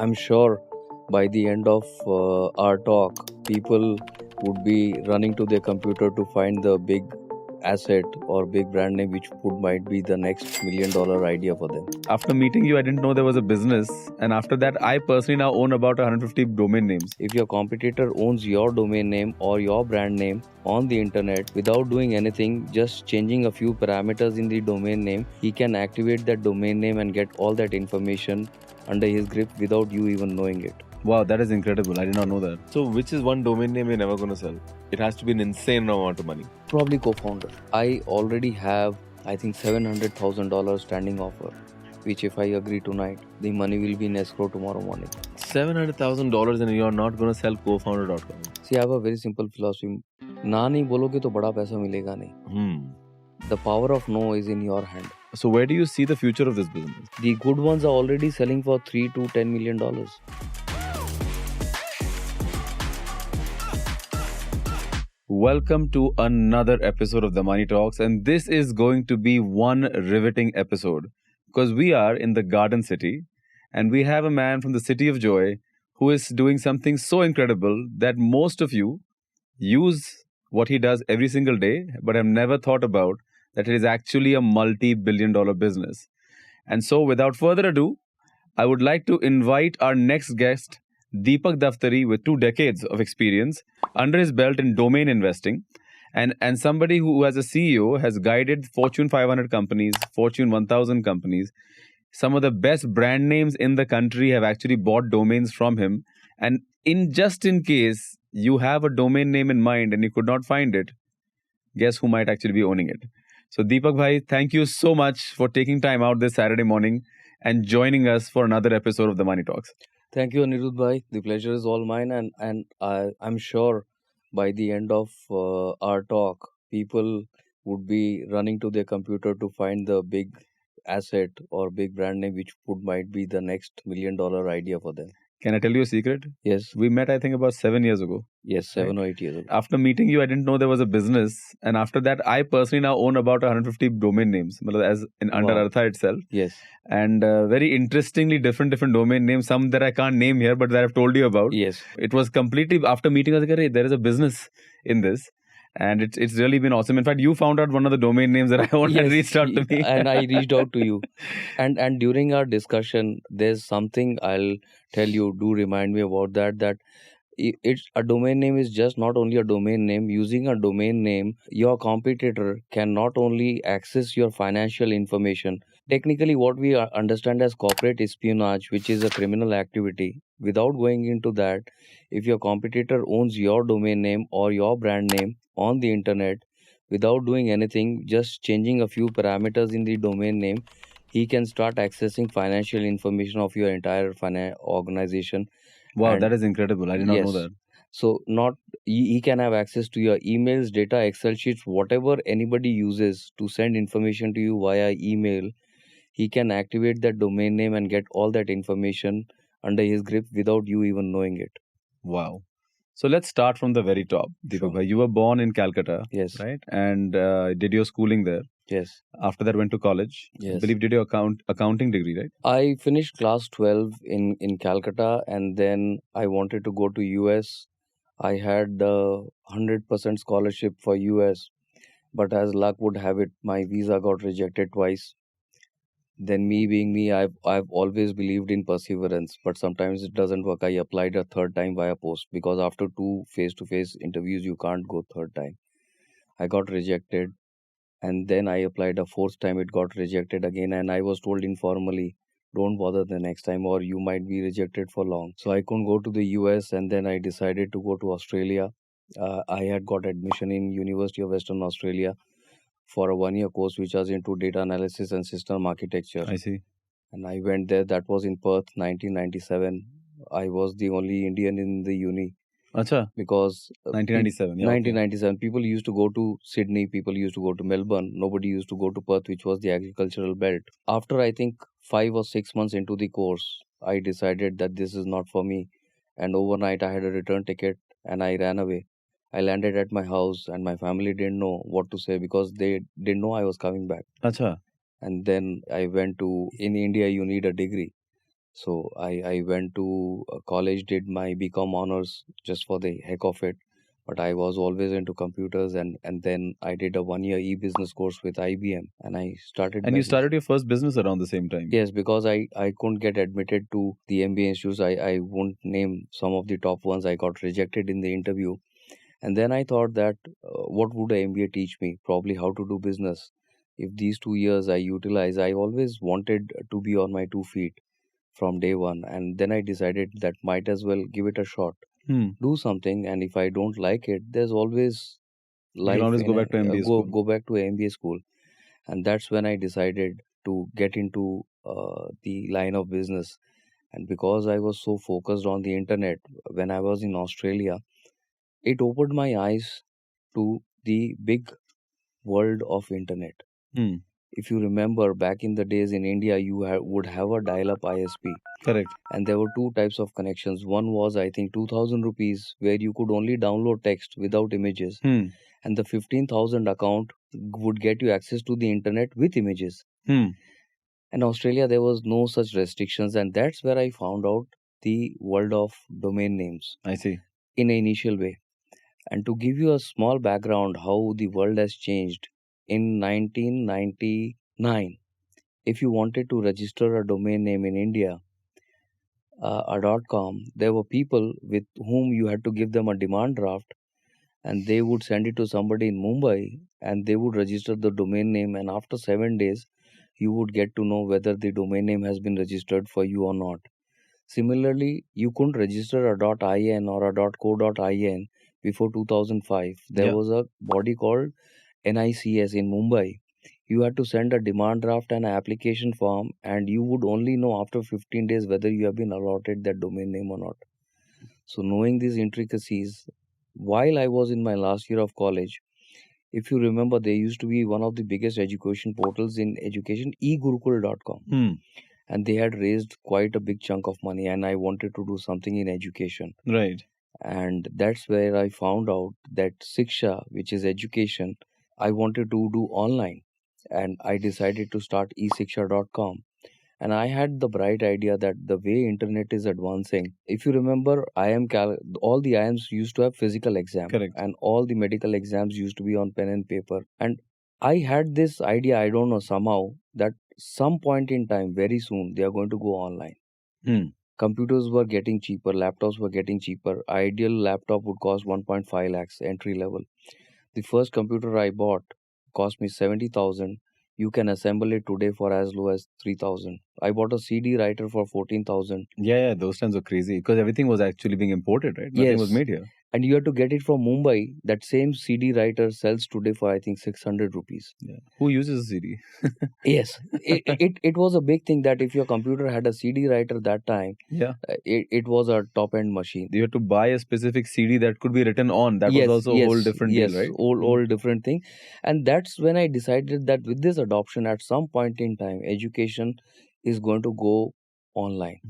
I'm sure by the end of our talk, people would be running to their computer to find the big asset or big brand name which might be the next $1 million idea for them. After meeting you, I didn't know there was a business. And after that, I personally now own about 150 domain names. If your competitor owns your domain name or your brand name on the internet without doing anything, just changing a few parameters in the domain name, he can activate that domain name and get all that information under his grip without you even knowing it. Wow, that is incredible. I did not know that. So which is one domain name you're never going to sell? It has to be an insane amount of money. Probably co-founder. I already have, I think, $700,000 standing offer, which if I agree tonight, the money will be in escrow tomorrow morning. $700,000 and you're not going to sell cofounder.com. See, I have a very simple philosophy. ना नहीं बोलोगे तो बड़ा पैसा मिलेगा नहीं. The power of no is in your hand. So where do you see the future of this business? The good ones are already selling for $3 to $10 million. Welcome to another episode of the Money Talks, and this is going to be one riveting episode because we are in the Garden City and we have a man from the City of Joy who is doing something so incredible that most of you use what he does every single day, but have never thought about that it is actually a multi-billion-dollar business. And so without further ado, I would like to invite our next guest, Deepak Daftari, with 2 decades of experience under his belt in domain investing, and somebody who as a CEO has guided Fortune 500 companies, Fortune 1000 companies. Some of the best brand names in the country have actually bought domains from him. And just in case you have a domain name in mind and you could not find it, guess who might actually be owning it? So Deepak bhai, thank you so much for taking time out this Saturday morning and joining us for another episode of the Money Talks. Thank you, Anirudh bhai. The pleasure is all mine, and I'm sure by the end of our talk, people would be running to their computer to find the big asset or big brand name which might be the next $1 million idea for them. Can I tell you a secret? Yes. We met, I think, about 7 years ago. Yes, 7 or 8 years ago. After meeting you, I didn't know there was a business. And after that, I personally now own about 150 domain names, as in under Artha itself. Yes. And very interestingly, different domain names, some that I can't name here, but that I've told you about. Yes. It was completely, after meeting, I was like, "Hey, there is a business in this." And it's really been awesome. In fact, you found out one of the domain names that I owned and reached out to me. And I reached out to you. And during our discussion, there's something I'll tell you. Do remind me about that it's a domain name is just not only a domain name. Using a domain name, your competitor can not only access your financial information. Technically, what we understand as corporate espionage, which is a criminal activity. Without going into that, if your competitor owns your domain name or your brand name on the internet without doing anything, just changing a few parameters in the domain name, he can start accessing financial information of your entire organization. Wow, And that is incredible. I did not know yes. that. So he can have access to your emails, data, Excel sheets, whatever anybody uses to send information to you via email. He can activate that domain name and get all that information under his grip without you even knowing it. Wow. So let's start from the very top. Deepak bhai, you were born in Calcutta, Yes. right? And did your schooling there. Yes. After that, went to college. Yes. I believe did your accounting degree, right? I finished class 12 in Calcutta, and then I wanted to go to US. I had 100% scholarship for US, but as luck would have it, my visa got rejected twice. Then me being me, I've always believed in perseverance, but sometimes it doesn't work. I applied a third time via post because after 2 face-to-face interviews, you can't go third time. I got rejected, and then I applied a fourth time. It got rejected again, and I was told informally, don't bother the next time or you might be rejected for long. So I couldn't go to the US, and then I decided to go to Australia. I had got admission in University of Western Australia for a 1-year course which was into data analysis and system architecture. I see. And I went there. That was in Perth, 1997. I was the only Indian in the uni. Acha. Because 1997. Yeah, 1997. Okay. People used to go to Sydney. People used to go to Melbourne. Nobody used to go to Perth, which was the agricultural belt. After I think 5 or 6 months into the course, I decided that this is not for me. And overnight I had a return ticket and I ran away. I landed at my house and my family didn't know what to say because they didn't know I was coming back. Acha. And then I went to, in India, you need a degree. So I went to college, did my BCom honors just for the heck of it. But I was always into computers, and then I did a 1 year e-business course with IBM, and I started And my you business. started your first business around the same time. Yes, because I couldn't get admitted to the MBA institutes. I won't name some of the top ones. I got rejected in the interview. And then I thought that what would a MBA teach me? Probably how to do business. If these 2 years I utilize, I always wanted to be on my 2 feet from day one. And then I decided that might as well give it a shot. Hmm. Do something, and if I don't like it, there's always You can life always in go back to MBA go school. go back to a MBA school. And that's when I decided to get into the line of business. And because I was so focused on the internet when I was in Australia, it opened my eyes to the big world of internet. Hmm. If you remember back in the days in India, you would have a dial-up ISP, Correct. and there were two types of connections. One was, I think, 2,000 rupees, where you could only download text without images, Hmm. and the 15,000 account would get you access to the internet with images. Hmm. In Australia, there was no such restrictions, and that's where I found out the world of domain names I see. in an initial way. And to give you a small background how the world has changed, in 1999, if you wanted to register a domain name in India, a .com, there were people with whom you had to give them a demand draft, and they would send it to somebody in Mumbai, and they would register the domain name, and after 7 days you would get to know whether the domain name has been registered for you or not. Similarly, you couldn't register a .in or a .co.in before 2005. There Yeah. was a body called NICS in Mumbai. You had to send a demand draft and an application form, and you would only know after 15 days whether you have been allotted that domain name or not. So, knowing these intricacies, while I was in my last year of college, if you remember, there used to be one of the biggest education portals in education, egurukul.com, Hmm. and they had raised quite a big chunk of money, and I wanted to do something in education. Right. And that's where I found out that Siksha, which is education, I wanted to do online, and I decided to start esiksha.com. And I had the bright idea that the way internet is advancing, if you remember, all the IIMs used to have physical exam, Correct. and all the medical exams used to be on pen and paper. And I had this idea, I don't know, somehow, that some point in time, very soon, they are going to go online. Hmm. Computers were getting cheaper, laptops were getting cheaper. Ideal laptop would cost 1.5 lakhs entry level. The first computer I bought cost me 70,000. You can assemble it today for as low as 3,000. I bought a CD writer for 14,000. Yeah, those times were crazy because everything was actually being imported, right? Nothing was Yes, made here. and you have to get it from Mumbai. That same CD writer sells today for, I think, 600 rupees. Yeah. Who uses a CD? Yes, it was a big thing that if your computer had a CD writer that time, Yeah. it was a top end machine. You had to buy a specific CD that could be written on. That was also a whole different deal, right? All different thing. And that's when I decided that with this adoption, at some point in time, education is going to go online.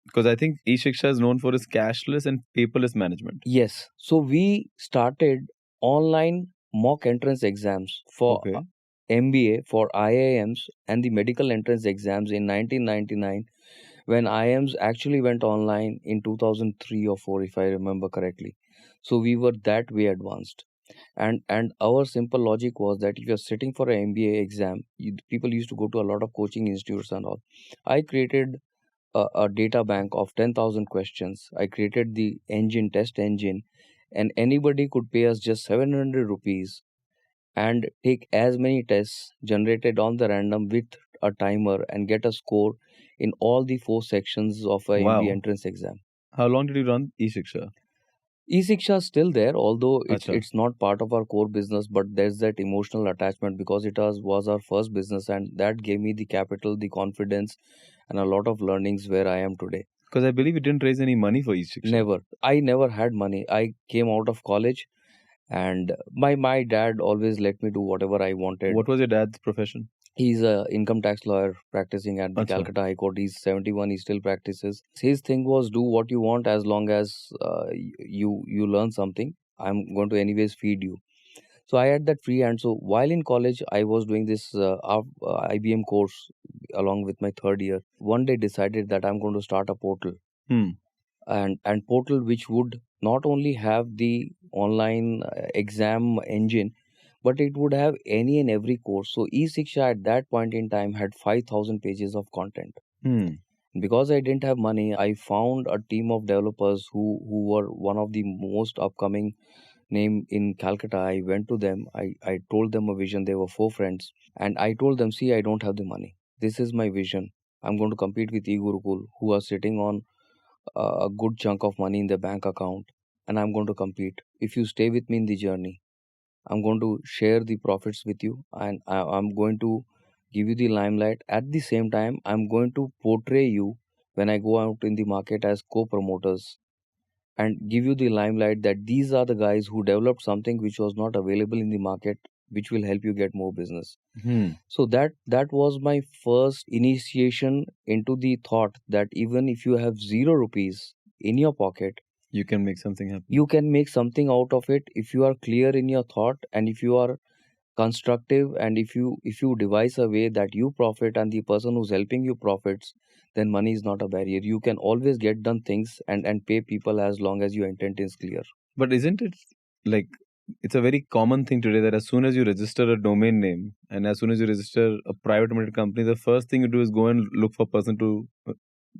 Because I think eShiksha is known for its cashless and paperless management. Yes. So we started online mock entrance exams for Okay. MBA, for IIMs, and the medical entrance exams in 1999, when IIMs actually went online in 2003 or 4, if I remember correctly. So we were that way advanced. And our simple logic was that if you're sitting for an MBA exam, people used to go to a lot of coaching institutes and all. I created a data bank of 10,000 questions. I created the test engine, and anybody could pay us just 700 rupees and take as many tests generated on the random with a timer and get a score in all the 4 sections of a MBA Wow. entrance exam. How long did you run eShiksha? eSiksha is still there, although Acha. it's not part of our core business, but there's that emotional attachment because it was our first business, and that gave me the capital, the confidence, and a lot of learnings where I am today. Because I believe you didn't raise any money for eShiksha. Never. I never had money. I came out of college, and my dad always let me do whatever I wanted. What was your dad's profession? He's a income tax lawyer practicing at the Acha. Calcutta High Court. He's 71. He still practices. His thing was do what you want as long as you learn something. I'm going to anyways feed you. So I had that free hand. So while in college, I was doing this IBM course along with my third year. One day decided that I'm going to start a portal, Hmm. and portal which would not only have the online exam engine, but it would have any and every course. So eSiksha at that point in time had 5,000 pages of content. Hmm. Because I didn't have money, I found a team of developers who were one of the most upcoming name in Calcutta. I went to them. I told them a vision. They were four friends. And I told them, see, I don't have the money. This is my vision. I'm going to compete with eGurukul, who are sitting on a good chunk of money in their bank account. And I'm going to compete. If you stay with me in the journey, I'm going to share the profits with you. And I'm going to give you the limelight. At the same time, I'm going to portray you when I go out in the market as co-promoters and give you the limelight that these are the guys who developed something which was not available in the market, which will help you get more business. Hmm. So that was my first initiation into the thought that even if you have 0 rupees in your pocket, You can make something happen. you can make something out of it if you are clear in your thought, and if you are constructive, and if you devise a way that you profit and the person who's helping you profits, then money is not a barrier. You can always get done things and pay people as long as your intent is clear. But isn't it like it's a very common thing today that as soon as you register a domain name and as soon as you register a private limited company, the first thing you do is go and look for a person to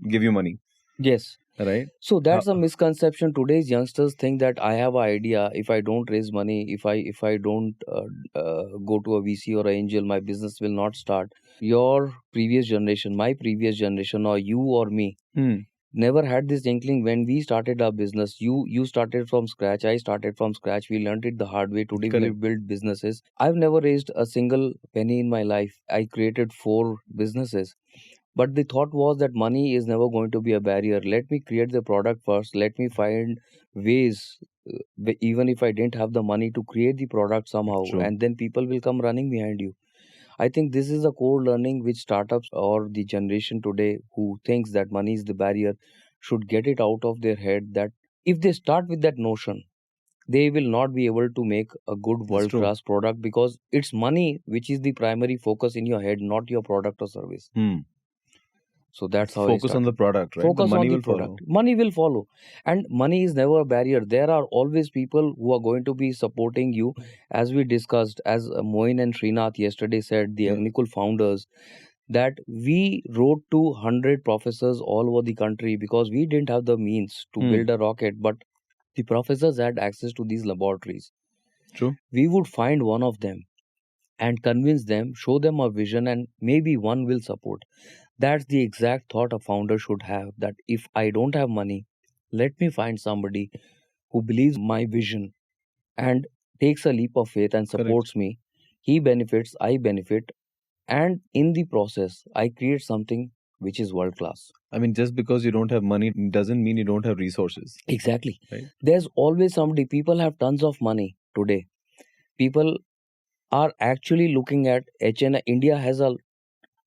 give you money, Yes. right? So How, that's a misconception. Today's youngsters think that I have an idea. If I don't raise money, if I don't go to a VC or an angel, my business will not start. Your previous generation, my previous generation, or you or me, hmm. never had this inkling when we started our business. You started from scratch. I started from scratch. We learned it the hard way. Today we Correct. build businesses. I've never raised a single penny in my life. I created 4 businesses. But the thought was that money is never going to be a barrier. Let me create the product first. Let me find ways, even if I didn't have the money, to create the product somehow, True. and then people will come running behind you. I think this is a core learning which startups or the generation today who thinks that money is the barrier should get it out of their head, that if they start with that notion, they will not be able to make a good That's world true. class product, because it's money which is the primary focus in your head, not your product or service. Hmm. So that's how I Focus on the started. product, right? The Focus on money the will follow. product. Money will follow. And money is never a barrier. There are always people who are going to be supporting you. As we discussed, as Moin and Srinath yesterday said, the Yeah. Agnikul founders, that we wrote to 100 professors all over the country because we didn't have the means to Hmm. build a rocket, but the professors had access to these laboratories. True. We would find one of them and convince them, show them our vision, and maybe one will support. That's the exact thought a founder should have, that if I don't have money, let me find somebody who believes my vision and takes a leap of faith and Correct. supports me. He benefits, I benefit, and in the process, I create something which is world class. I mean, just because you don't have money doesn't mean you don't have resources, Exactly. right? There's always somebody, people have tons of money today. People are actually looking at HNI. India has a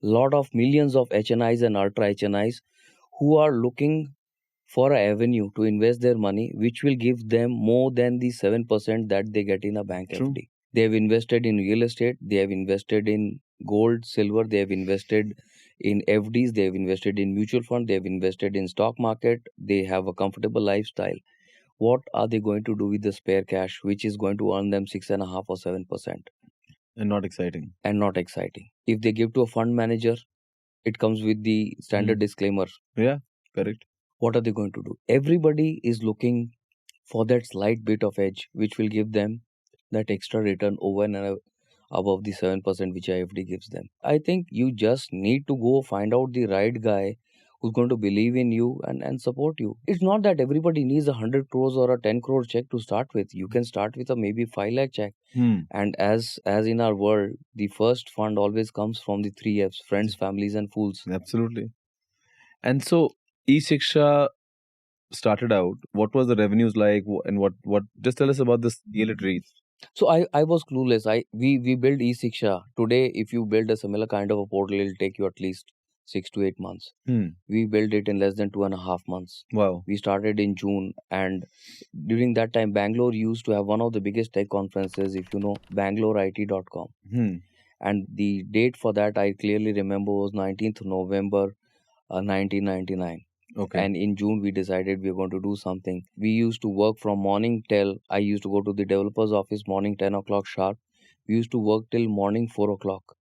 lot of millions of HNIs and ultra HNIs who are looking for an avenue to invest their money, which will give them more than the 7% that they get in a bank True. FD. They have invested in real estate, they have invested in gold, silver, they have invested in FDs, they have invested in mutual fund, they have invested in stock market, they have a comfortable lifestyle. What are they going to do with the spare cash, which is going to earn them 6.5 or 7%, And not exciting. and not exciting? If they give to a fund manager, it comes with the standard disclaimer. Yeah, correct. What are they going to do? Everybody is looking for that slight bit of edge, which will give them that extra return over and above the 7% which IFD gives them. I think you just need to go find out the right guy who's going to believe in you and support you. It's not that everybody needs 100 crores or a 10 crore check to start with. You can start with a maybe 5 lakh check. Hmm. And as in our world, the first fund always comes from the 3 Fs: friends, families, and fools. Absolutely. And so eSiksha started out. What was the revenues like, and what? Just tell us about the scale it reached. So I was clueless. We built eSiksha. Today, if you build a similar kind of a portal, it'll take you at least 6 to 8 months. Hmm. We built it in less than 2.5 months. Wow. We started in June, and during that time, Bangalore used to have one of the biggest tech conferences, if you know, BangaloreIT.com. Hmm. And the date for that I clearly remember was 19th November 1999. Okay. And in June we decided we were going to do something. We used to work from morning till, I used to go to the developer's office morning 10 o'clock sharp. We used to work till morning 4 o'clock.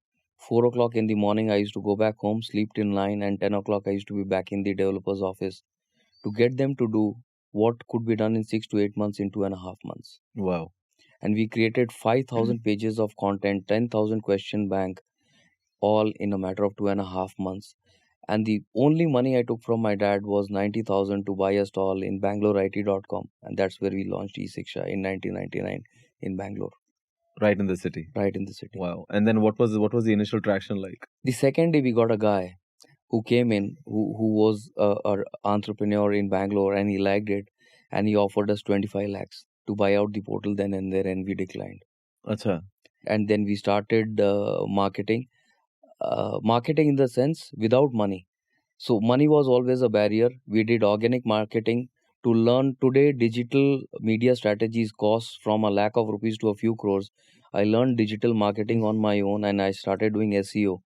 4 o'clock in the morning I used to go back home, sleep till 9, and 10 o'clock I used to be back in the developer's office to get them to do what could be done in 6 to 8 months in 2.5 months. Wow. And we created 5,000 pages of content, 10,000 question bank, all in a matter of 2.5 months. And the only money I took from my dad was 90,000 to buy a stall in BangaloreIT.com, and that's where we launched eSiksha in 1999 in Bangalore, Right in the city. right in the city. Wow. And then what was the initial traction like? The second day we got a guy who came in who was a entrepreneur in Bangalore, and he liked it, and he offered us 25 lakhs to buy out the portal then and there, and we declined. Acha. And then we started marketing in the sense without money. So money was always a barrier. We did organic marketing to learn. Today digital media strategies cost from a lakh of rupees to a few crores. I learned digital marketing on my own, and I started doing SEO.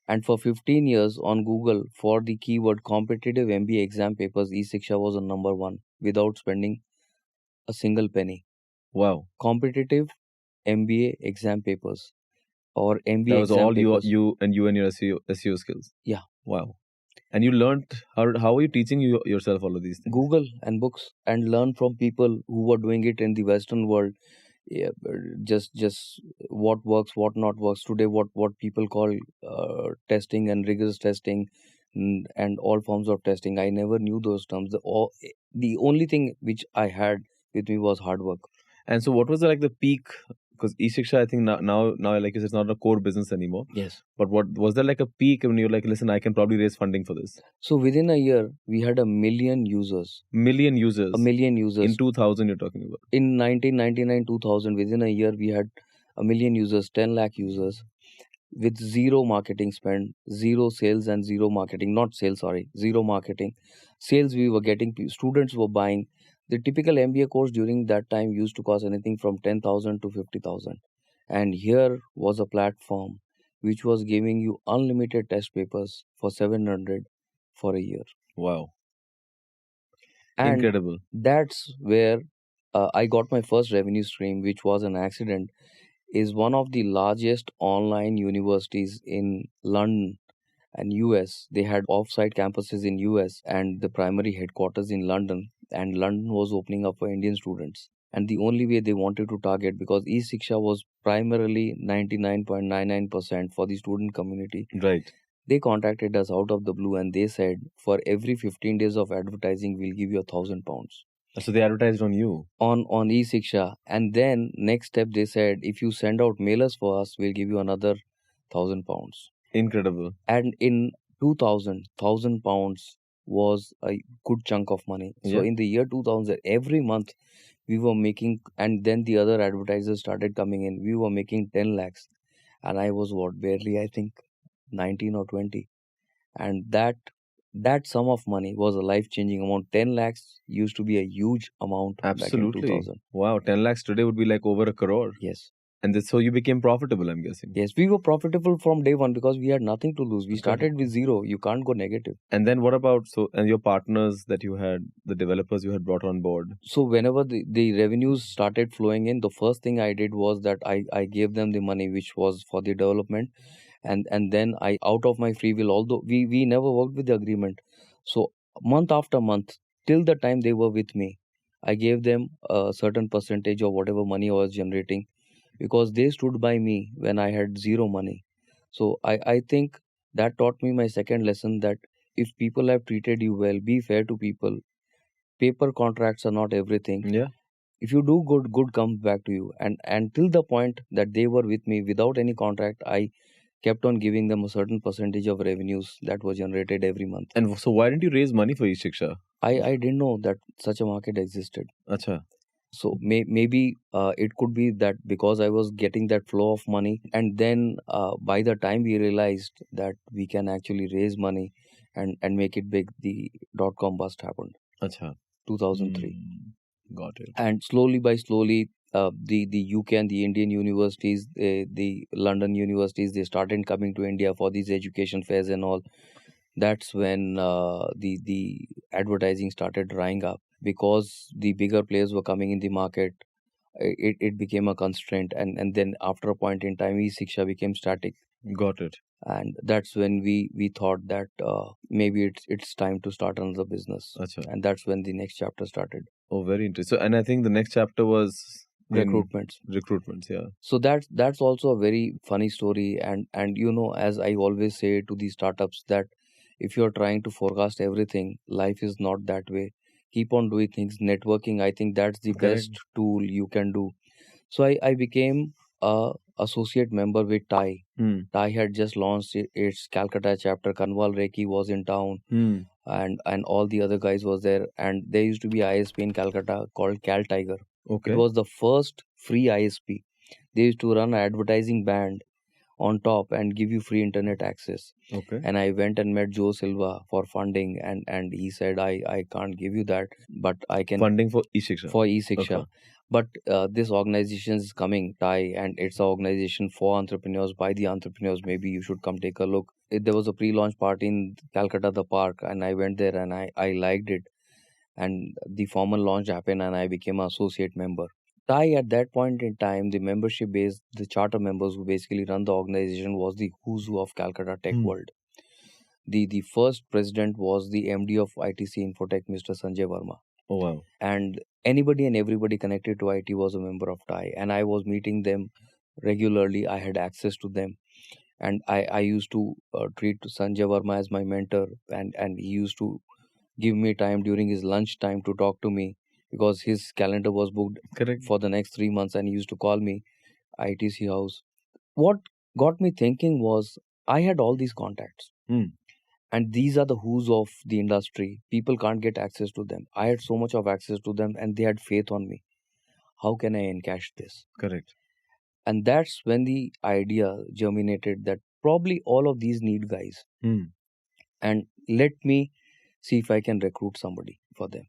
And for 15 years on Google, for the keyword competitive MBA exam papers, eSiksha was a number one without spending a single penny. Wow. Competitive MBA exam papers or MBA That was exam all papers. you and your SEO skills. Yeah. Wow. And you learned how are you teaching yourself all of these things? Google and books, and learn from people who were doing it in the Western world. Yeah, just what works, what not works today. What people call testing and rigorous testing, and all forms of testing. I never knew those terms. The only thing which I had with me was hard work. And so what was like the peak? Because eSiksha, I think now like you said, it's not a core business anymore. Yes. But what was there like a peak when you're like, listen, I can probably raise funding for this? So within a year, we had 1 million users. Million users. 1 million users. In 2000, you're talking about. In 1999, 2000, within a year, we had 1 million users, 10 lakh users, with zero marketing spend, zero sales and zero marketing. Not sales, sorry, zero marketing. Sales we were getting, students were buying. The typical MBA course during that time used to cost anything from 10,000 to 50,000. And here was a platform which was giving you unlimited test papers for 700 for a year. Wow. And incredible. That's where I got my first revenue stream, which was an accident. Is one of the largest online universities in London and US. They had off-site campuses in US and the primary headquarters in London. And London was opening up for Indian students. And the only way they wanted to target, because eSiksha was primarily 99.99% for the student community. Right. They contacted us out of the blue, and they said, for every 15 days of advertising, we'll give you £1,000. So they advertised on you? On eSiksha. And then next step, they said, if you send out mailers for us, we'll give you another £1,000. Incredible. And in 2000, £1,000 was a good chunk of money. So Yeah. in the year 2000, every month we were making, and then the other advertisers started coming in. We were making 10 lakhs. And I was barely, I think, 19 or 20. And that sum of money was a life-changing amount. 10 lakhs used to be a huge amount back in Absolutely. 2000. Wow, 10 lakhs today would be like over a crore. Yes. And so you became profitable, I'm guessing. Yes, we were profitable from day one because we had nothing to lose. We started with zero. You can't go negative. And then what about, and your partners that you had, the developers you had brought on board? So whenever the revenues started flowing in, the first thing I did was that I gave them the money which was for the development. And then I, out of my free will, although we never worked with the agreement. So month after month, till the time they were with me, I gave them a certain percentage of whatever money I was generating, because they stood by me when I had zero money. So I think that taught me my second lesson, that if people have treated you well, be fair to people. Paper contracts are not everything. Yeah. If you do good comes back to you. And till the point that they were with me without any contract, I kept on giving them a certain percentage of revenues that were generated every month. And so why didn't you raise money for eSiksha? I didn't know that such a market existed. Acha. So maybe it could be that because I was getting that flow of money, and then by the time we realized that we can actually raise money and make it big, the dot-com bust happened, Acha. 2003. Got it. And slowly by slowly, the UK and the Indian universities, the London universities, they started coming to India for these education fairs and all. That's when the advertising started drying up because the bigger players were coming in the market. It became a constraint, and then after a point in time, e-Shiksha became static, Got it. and that's when we thought that maybe it's time to start another business, Acha. and that's when the next chapter started. Oh, very interesting. So, and I think the next chapter was in Recruitments. recruitments. Yeah. So that's also a very funny story, and you know, as I always say to the startups, that if you're trying to forecast everything, life is not that way. Keep on doing things. Networking, I think that's the Correct. best tool you can do. So I became a associate member with TIE. Hmm. TIE had just launched its Calcutta chapter. Kanwal Rekhi was in town, Hmm. and all the other guys was there, and there used to be ISP in Calcutta called Cal Tiger. Okay. It was the first free ISP. They used to run an advertising band on top and give you free internet access. Okay. And I went and met Joe Silva for funding, and he said, I can't give you that, but I can Funding for e-Shiksha. for e-Shiksha. Okay. But this organization is coming, TIE, and it's an organization for entrepreneurs, by the entrepreneurs. Maybe you should come take a look. There was a pre-launch party in Calcutta, the park, and I went there and I liked it. And the formal launch happened, and I became an associate member. TIE at that point in time, the membership base, the charter members who basically run the organization, was the who's who of Calcutta tech Hmm. world. The first president was the MD of ITC Infotech, Mr. Sanjay Verma. Oh wow. And anybody and everybody connected to IT was a member of TIE, and I was meeting them regularly. I had access to them, and I used to treat Sanjay Verma as my mentor, and he used to give me time during his lunch time to talk to me because his calendar was booked Correct. for the next 3 months, and he used to call me ITC house. What got me thinking was I had all these contacts. Hmm. And these are the who's of the industry. People can't get access to them. I had so much of access to them, and they had faith on me. How can I encash this? Correct. And that's when the idea germinated that probably all of these need guys. Hmm. And let me see if I can recruit somebody for them.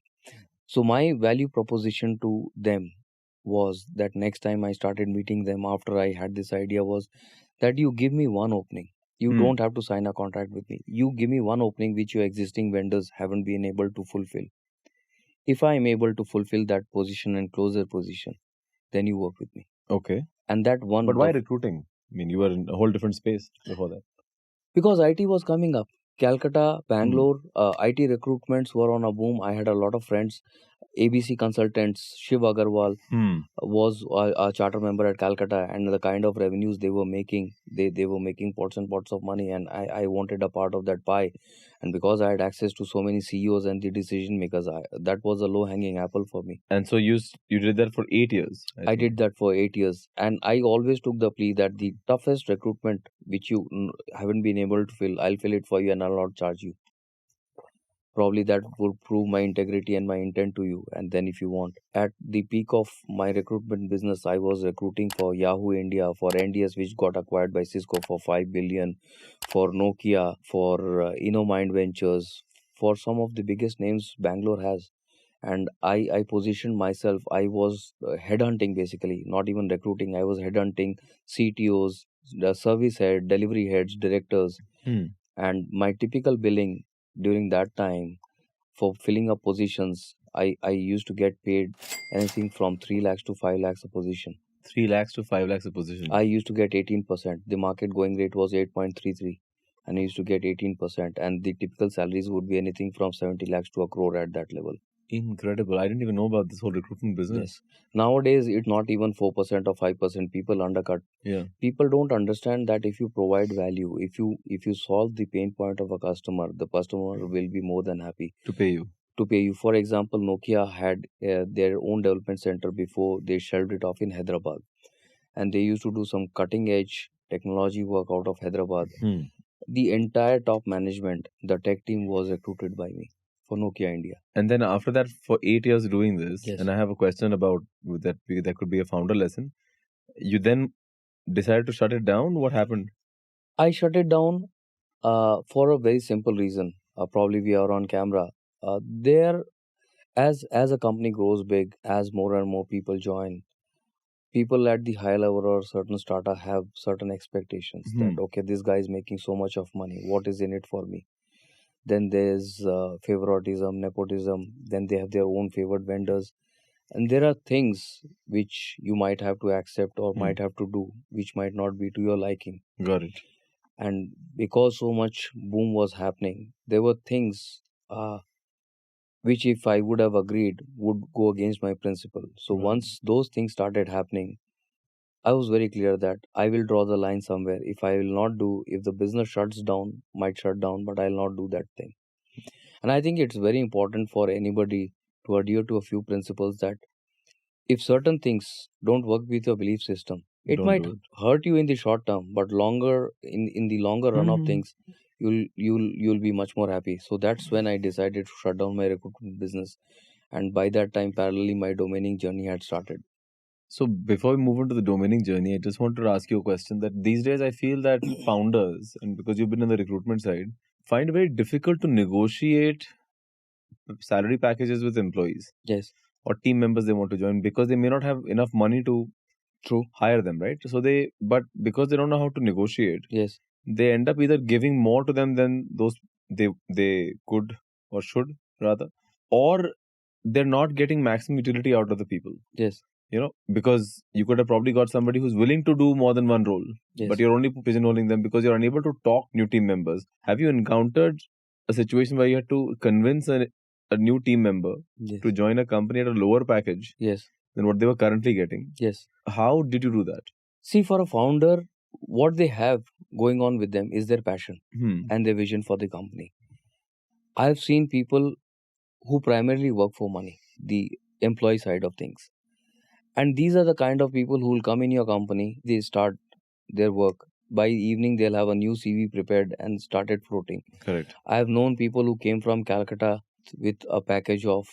So my value proposition to them was that next time I started meeting them after I had this idea was that you give me one opening. You Hmm. don't have to sign a contract with me. You give me one opening which your existing vendors haven't been able to fulfill. If I am able to fulfill that position and close their position, then you work with me. Okay. And that one, But why recruiting? I mean, you were in a whole different space before that. because IT was coming up. Calcutta, Bangalore, IT recruitments were on a boom. I had a lot of friends. ABC consultants, Shiv Agarwal Hmm. was a charter member at Calcutta, and the kind of revenues they were making, they were making pots and pots of money, and I wanted a part of that pie. And because I had access to so many CEOs and the decision makers, that was a low hanging apple for me. And so you did that for 8 years. I think. did that for 8 years, and I always took the plea that the toughest recruitment which you haven't been able to fill, I'll fill it for you and I'll not charge you. Probably that would prove my integrity and my intent to you. And then if you want, at the peak of my recruitment business, I was recruiting for Yahoo India, for NDS, which got acquired by Cisco for 5 billion, for Nokia, for InnoMind Ventures, for some of the biggest names Bangalore has. And I positioned myself, I was headhunting, basically not even recruiting, I was headhunting CTOs, the service head, delivery heads, directors. Hmm. And my typical billing during that time for filling up positions, I used to get paid anything from 3 lakhs to 5 lakhs a position. 3 lakhs to 5 lakhs a position. I used to get 18%. The market going rate was 8.33, and I used to get 18%, and the typical salaries would be anything from 70 lakhs to a crore at that level. Incredible. I didn't even know about this whole recruitment business. Yes. Nowadays, it's not even 4% or 5%. People undercut. Yeah. People don't understand that if you provide value, if you solve the pain point of a customer, the customer will be more than happy To pay you. to pay you. For example, Nokia had their own development center before they shelved it off in Hyderabad, and they used to do some cutting edge technology work out of Hyderabad. Hmm. The entire top management, the tech team, was recruited by me for Nokia India. And then after that, for 8 years doing this, Yes. and I have a question about that. That could be a founder lesson. You then decided to shut it down. What happened? I shut it down for a very simple reason. Probably we are on camera. There, as a company grows big, as more and more people join, people at the high level or certain startup have certain expectations that okay, this guy is making so much of money. What is in it for me? Then there's favoritism, nepotism. Then they have their own favored vendors, and there are things which you might have to accept or might have to do, which might not be to your liking. Got it. And because so much boom was happening, there were things which, if I would have agreed, would go against my principle. So Right. once those things started happening, I was very clear that I will draw the line somewhere. If I will not do, if the business shuts down, might shut down, but I'll not do that thing. And I think it's very important for anybody to adhere to a few principles that if certain things don't work with your belief system, it Don't might do it. hurt you in the short term, but longer in the longer run of Mhm. things, you'll be much more happy. So that's when I decided to shut down my recruitment business, and by that time, parallelly, my domaining journey had started. So before we move on to the domaining journey, I just wanted to ask you a question that these days I feel that founders, and because you've been in the recruitment side, find it very difficult to negotiate salary packages with employees Yes, or team members they want to join because they may not have enough money to true. hire them, right? So but because they don't know how to negotiate, Yes, they end up either giving more to them than those they could or should rather, or they're not getting maximum utility out of the people. yes, Because you could have probably got somebody who's willing to do more than one role, yes, but you're only pigeonholing them because you're unable to talk new team members. Have you encountered a situation where you had to convince a new team member yes, to join a company at a lower package yes, than what they were currently getting? yes. How did you do that? See, for a founder, what they have going on with them is their passion and their vision for the company. I've seen people who primarily work for money, the employee side of things. And these are the kind of people who will come in your company, they start their work. By evening, they'll have a new CV prepared and started floating. Correct. I have known people who came from Calcutta with a package of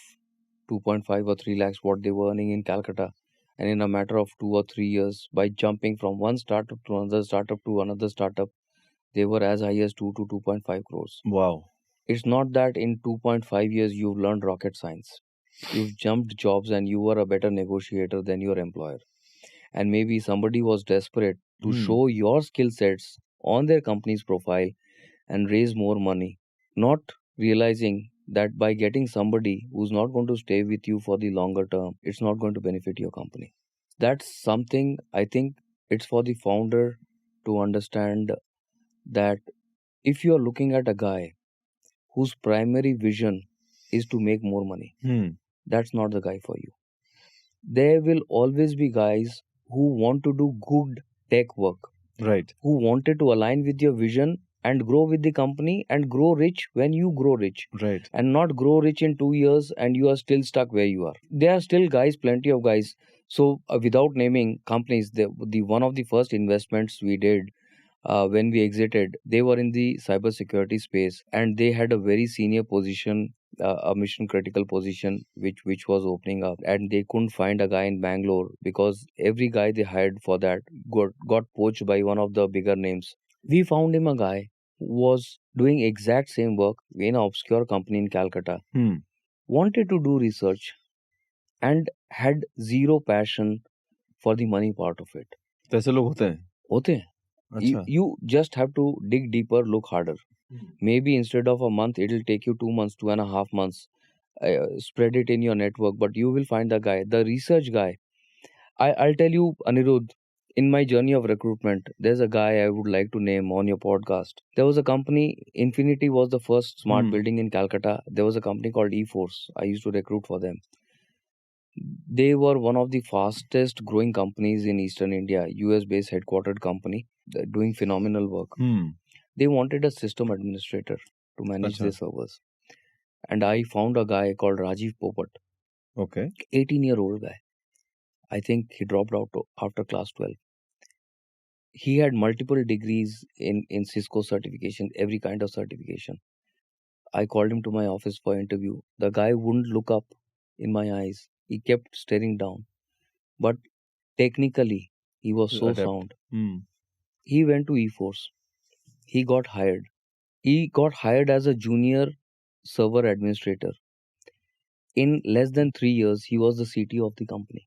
2.5 or 3 lakhs, what they were earning in Calcutta. And in a matter of 2 or 3 years, by jumping from one startup to another startup, they were as high as 2 to 2.5 crores. Wow. It's not that in 2.5 years you've learned rocket science. You've jumped jobs and you were a better negotiator than your employer. And maybe somebody was desperate to show your skill sets on their company's profile and raise more money, not realizing that by getting somebody who's not going to stay with you for the longer term, it's not going to benefit your company. That's something I think it's for the founder to understand that if you're looking at a guy whose primary vision is to make more money, that's not the guy for you. There will always be guys who want to do good tech work, Right. who wanted to align with your vision and grow with the company and grow rich when you grow rich, Right. and not grow rich in 2 years and you are still stuck where you are. There are still guys, plenty of guys. So without naming companies, the one of the first investments we did when we exited, they were in the cybersecurity space and they had a very senior position, a mission critical position which was opening up, and they couldn't find a guy in Bangalore because every guy they hired for that got poached by one of the bigger names. We found him a guy who was doing exact same work in an obscure company in Calcutta, wanted to do research and had zero passion for the money part of it. तो ऐसे लोग होते हैं. होते हैं. अच्छा. You just have to dig deeper, look harder. Maybe instead of a month, it'll take you 2 months, 2.5 months. Spread it in your network, but you will find the guy, the research guy. I'll tell you, Anirudh, in my journey of recruitment, there's a guy I would like to name on your podcast. There was a company, Infinity was the first smart building in Calcutta. There was a company called eForce. I used to recruit for them. They were one of the fastest growing companies in Eastern India, US based headquartered company, doing phenomenal work. They wanted a system administrator to manage Acha. their servers. And I found a guy called Rajiv Popat, Okay. 18-year-old guy. I think he dropped out after class 12. He had multiple degrees in Cisco certification, every kind of certification. I called him to my office for interview. The guy wouldn't look up in my eyes. He kept staring down. But technically, he was so Adept. sound. Hmm. He went to E-Force. He got hired. He got hired as a junior server administrator. In less than 3 years, he was the CTO of the company.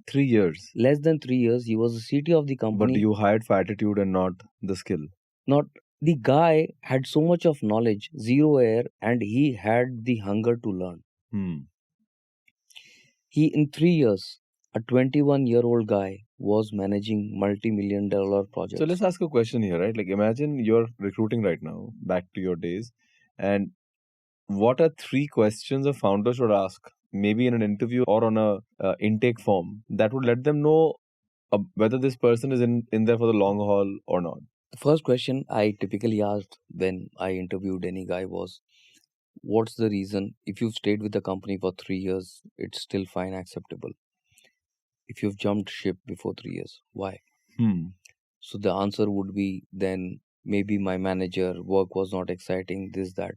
3 years. Less than 3 years, he was the CTO of the But company. you hired for attitude and not the skill. Not the guy had so much of knowledge, zero air, and he had the hunger to learn. Hmm. He, in 3 years, a 21-year-old guy was managing multi-million-dollar projects. So let's ask a question here, right? Like imagine you're recruiting right now, back to your days, and what are 3 questions a founder should ask, maybe in an interview or on a intake form, that would let them know whether this person is in there for the long haul or not? The first question I typically asked when I interviewed any guy was, what's the reason? If you've stayed with the company for 3 years, it's still fine, acceptable. If you've jumped ship before 3 years, why? Hmm. So the answer would be, then maybe my manager, work was not exciting, this, that.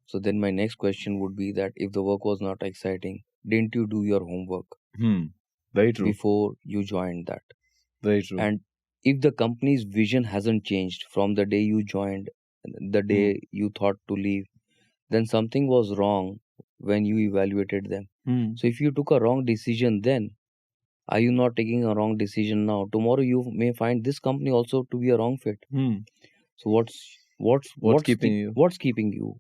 So then my next question would be that if the work was not exciting, didn't you do your homework Hmm. Very true. before you joined that? Very true. And if the company's vision hasn't changed from the day you joined, the day you thought to leave, then something was wrong when you evaluated them. Hmm. So if you took a wrong decision then, are you not taking a wrong decision now? Tomorrow you may find this company also to be a wrong fit. Hmm. So what's keeping you? What's keeping you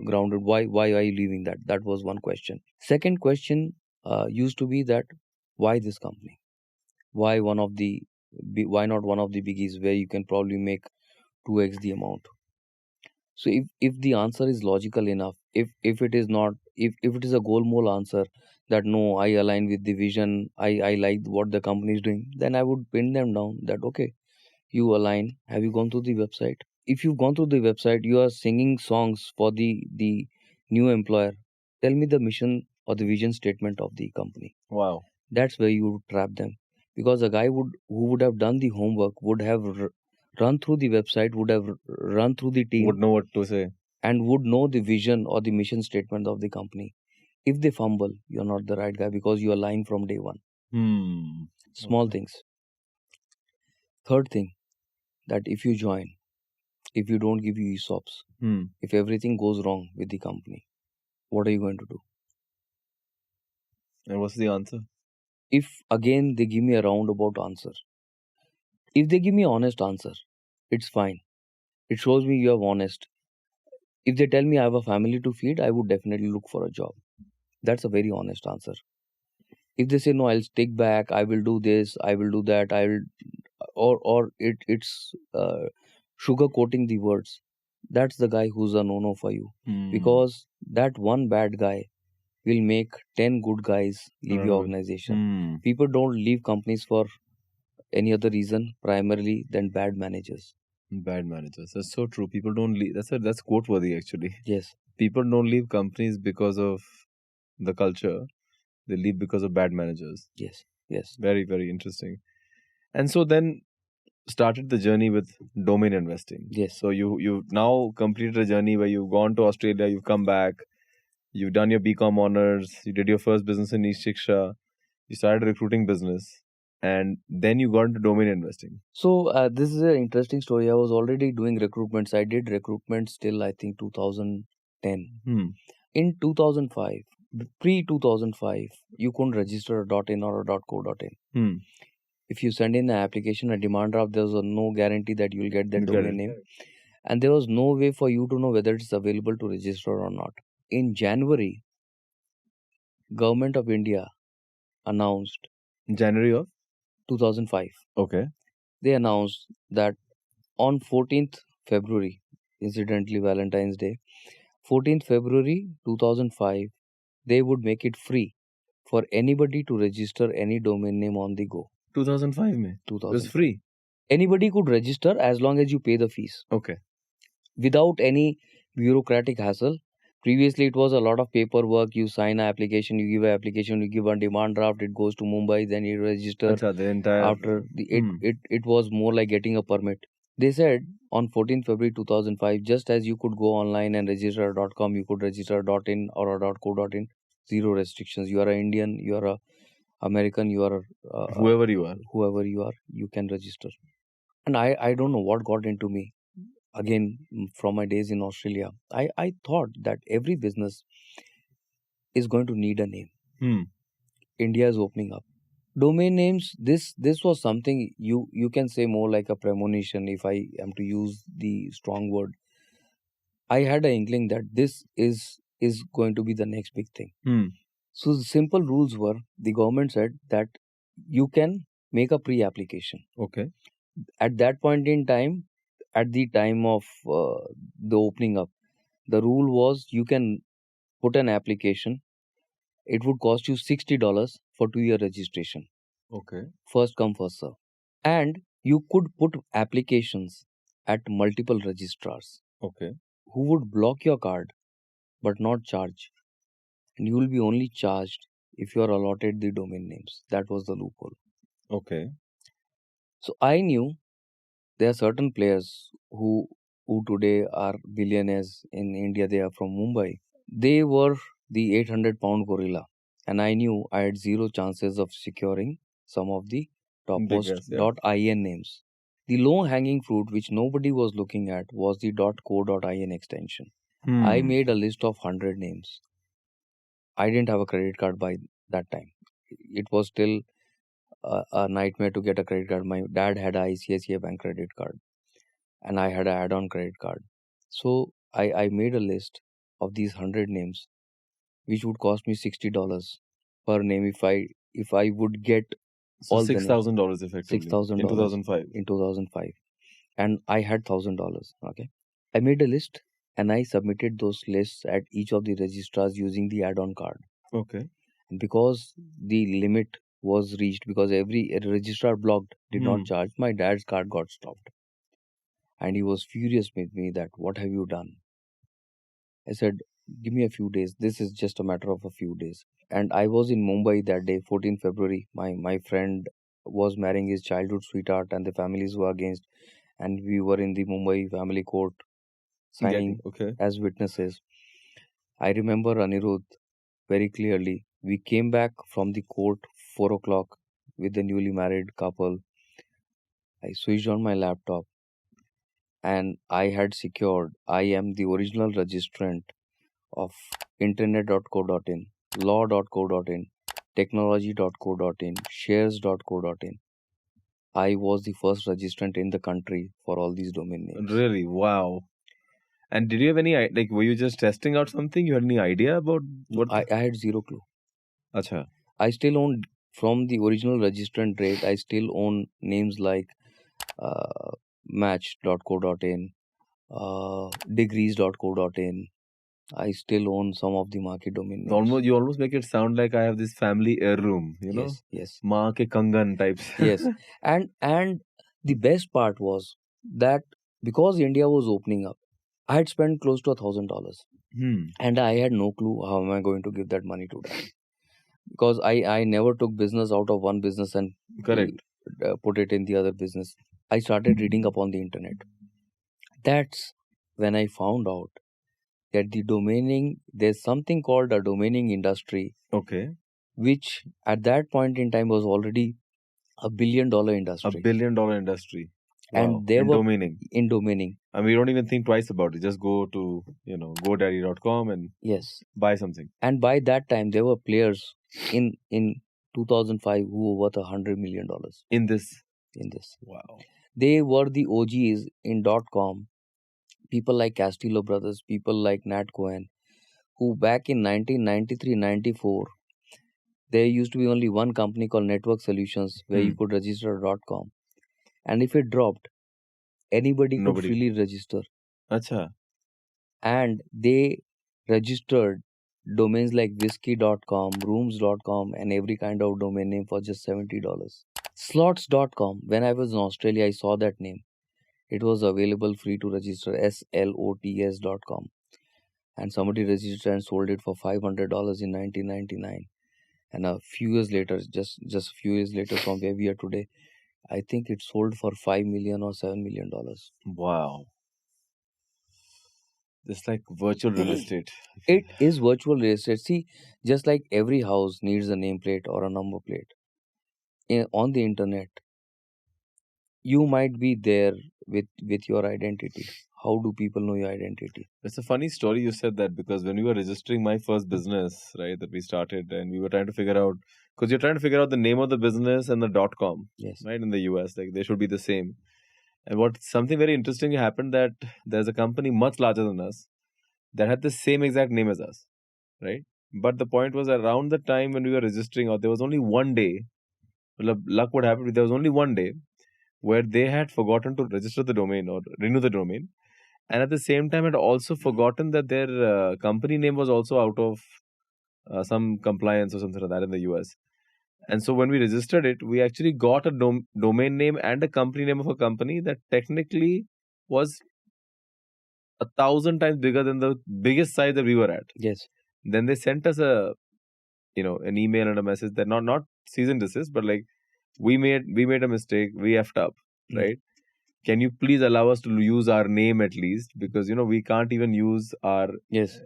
grounded? Why are you leaving that? That was one question. Second question used to be that, why this company? Why why not one of the biggies where you can probably make 2x the amount? So if the answer is logical enough, if it is not, if it is a goal answer that no, I align with the vision, I like what the company is doing, then I would pin them down that okay, you align. Have you gone through the website? If you've gone through the website, you are singing songs for the new employer. Tell me the mission or the vision statement of the company. Wow. That's where you would trap them, because a guy who would have done the homework would have run through the website, would have run through the team, Would know what to say. and would know the vision or the mission statement of the company. If they fumble, you're not the right guy because you are lying from day one. Hmm. Small Okay. things. Third thing, that if you join, if you don't give you ESOPs, Hmm. if everything goes wrong with the company, what are you going to do? And what's the answer? If again they give me a roundabout answer, if they give me honest answer, it's fine. It shows me you are honest. If they tell me I have a family to feed, I would definitely look for a job. That's a very honest answer. If they say no, I'll stick back, I will do this, I will do that, I will, or it's sugarcoating the words. That's the guy who's a no-no for you, Hmm. because that one bad guy will make 10 good guys leave your Remember. organization. Hmm. People don't leave companies for any other reason primarily than bad managers. Bad managers. That's so true. People don't leave. That's quote worthy actually. Yes. People don't leave companies because of the culture. They leave because of bad managers. Yes. Yes. Very, very interesting. And so then started the journey with domain investing. Yes. So you've now completed a journey where you've gone to Australia, you've come back, you've done your BCom honors, you did your first business in East Shiksha, you started a recruiting business, and then you got into domain investing. So this is an interesting story. I was already doing recruitments. I did recruitments till I think 2010. Hmm. In 2005, pre-2005, you couldn't register a .in or a .co.in. Hmm. If you send in an application, a demand draft, there was no guarantee that you will get that You get domain it. name. And there was no way for you to know whether it's available to register or not. In January, Government of India announced, January of 2005, okay. they announced that on 14th February, incidentally Valentine's Day, 14th February 2005, they would make it free for anybody to register any domain name on the go. 2005 mein. It was 2000. free. Anybody could register as long as you pay the fees Okay. without any bureaucratic hassle. Previously, it was a lot of paperwork. You sign an application, you give an application, you give a demand draft, it goes to Mumbai, then you register. Acha, the entire After the, Hmm. it was more like getting a permit. They said on 14th February 2005, just as you could go online and register a .com, you could register a .in or a .co.in, zero restrictions. You are an Indian, you are a American, you are Whoever you are. whoever you are, you can register. And I don't know what got into me. Again, from my days in Australia, I thought that every business is going to need a name. India is opening up. Domain names, this was something you can say more like a premonition, if I am to use the strong word. I had an inkling that this is going to be the next big thing. So the simple rules were, the government said that you can make a pre-application. Okay. At that point in time, at the time of the opening up, the rule was you can put an application. It would cost you $60 for 2-year registration. Okay. First come, first serve. And you could put applications at multiple registrars Okay. who would block your card but not charge. And you will be only charged if you are allotted the domain names. That was the loophole. Okay. So I knew there are certain players who today are billionaires in India. They are from Mumbai. They were the 800-pound gorilla. And I knew I had zero chances of securing some of the topmost Biggest, yeah. .in names. The low-hanging fruit which nobody was looking at was the .co.in extension. I made a list of 100 names. I didn't have a credit card by that time. It was still a nightmare to get a credit card. My dad had a ICICI Bank credit card and I had an add-on credit card. So I made a list of these 100 names, which would cost me $60 per name if I would get So all the names. $6,000 effectively. $6,000 in 2005. in 2005, and I had $1,000. Okay, I made a list and I submitted those lists at each of the registrars using the add-on card. Okay. And because the limit was reached, because every registrar blocked, did not charge, my dad's card got stopped. And he was furious with me that, what have you done? I said, give me a few days. This is just a matter of a few days. And I was in Mumbai that day, 14th February. My friend was marrying his childhood sweetheart and the families were against. And we were in the Mumbai family court signing Okay. as witnesses. I remember Anirudh very clearly. We came back from the court 4 o'clock with the newly married couple. I switched on my laptop and I had secured, I am the original registrant of internet.co.in, law.co.in, technology.co.in, shares.co.in. I was the first registrant in the country for all these domain names. Really? Wow. And did you have any, like, were you just testing out something? You had any idea about what? I had zero clue. Acha. I still own, from the original registrant rate, I still own names like match.co.in, degrees.co.in. I still own some of the market domain names. You almost make it sound like I have this family heirloom, you know? Yes. Maa ke kangan types. Yes. And the best part was that because India was opening up, I had spent close to $1,000 and I had no clue how am I going to give that money to them. Because I never took business out of one business and Correct. put it in the other business. I started reading up on the internet. That's when I found out that the domaining, there's something called a domaining industry, Okay. which at that point in time was already $1 billion A industry. $1 billion industry. And Wow. there in were domaining. in domaining. I mean, we don't even think twice about it. Just go to, GoDaddy.com and Yes. buy something. And by that time, there were players in 2005 who were worth $100 million In this. in this. Wow. They were the OGs in .com. People like Castillo Brothers, people like Nat Cohen, who back in 1993-94, there used to be only one company called Network Solutions where you could register .com. And if it dropped, anybody could Nobody. freely register. Acha. And they registered domains like whiskey.com, rooms.com, and every kind of domain name for just $70. Slots.com, when I was in Australia, I saw that name. It was available free to register, slots.com. And somebody registered and sold it for $500 in 1999. And a few years later, just a few years later from where we are today, I think it sold for 5 million or $7 million. Wow. It's like virtual real estate. It is virtual real estate. See, just like every house needs a nameplate or a number plate on the internet, you might be there with your identity. How do people know your identity? It's a funny story you said that, because when we were registering my first business, right, that we started, and we were trying to figure out, because you're trying to figure out the name of the business and the .com, Yes. right, in the US, like they should be the same. And what something very interesting happened, that there's a company much larger than us that had the same exact name as us, right? But the point was, around the time when we were registering, or there was only one day, luck would happen, there was only one day where they had forgotten to register the domain or renew the domain, and at the same time had also forgotten that their company name was also out of some compliance or something like that in the US. And so when we registered it, we actually got a domain name and a company name of a company that technically was 1,000 times bigger than the biggest site that we were at. Yes. Then they sent us a, an email and a message that not cease and desist, but like, we made a mistake, we effed up, Mm. right? Can you please allow us to use our name at least, because we can't even use our, Yes.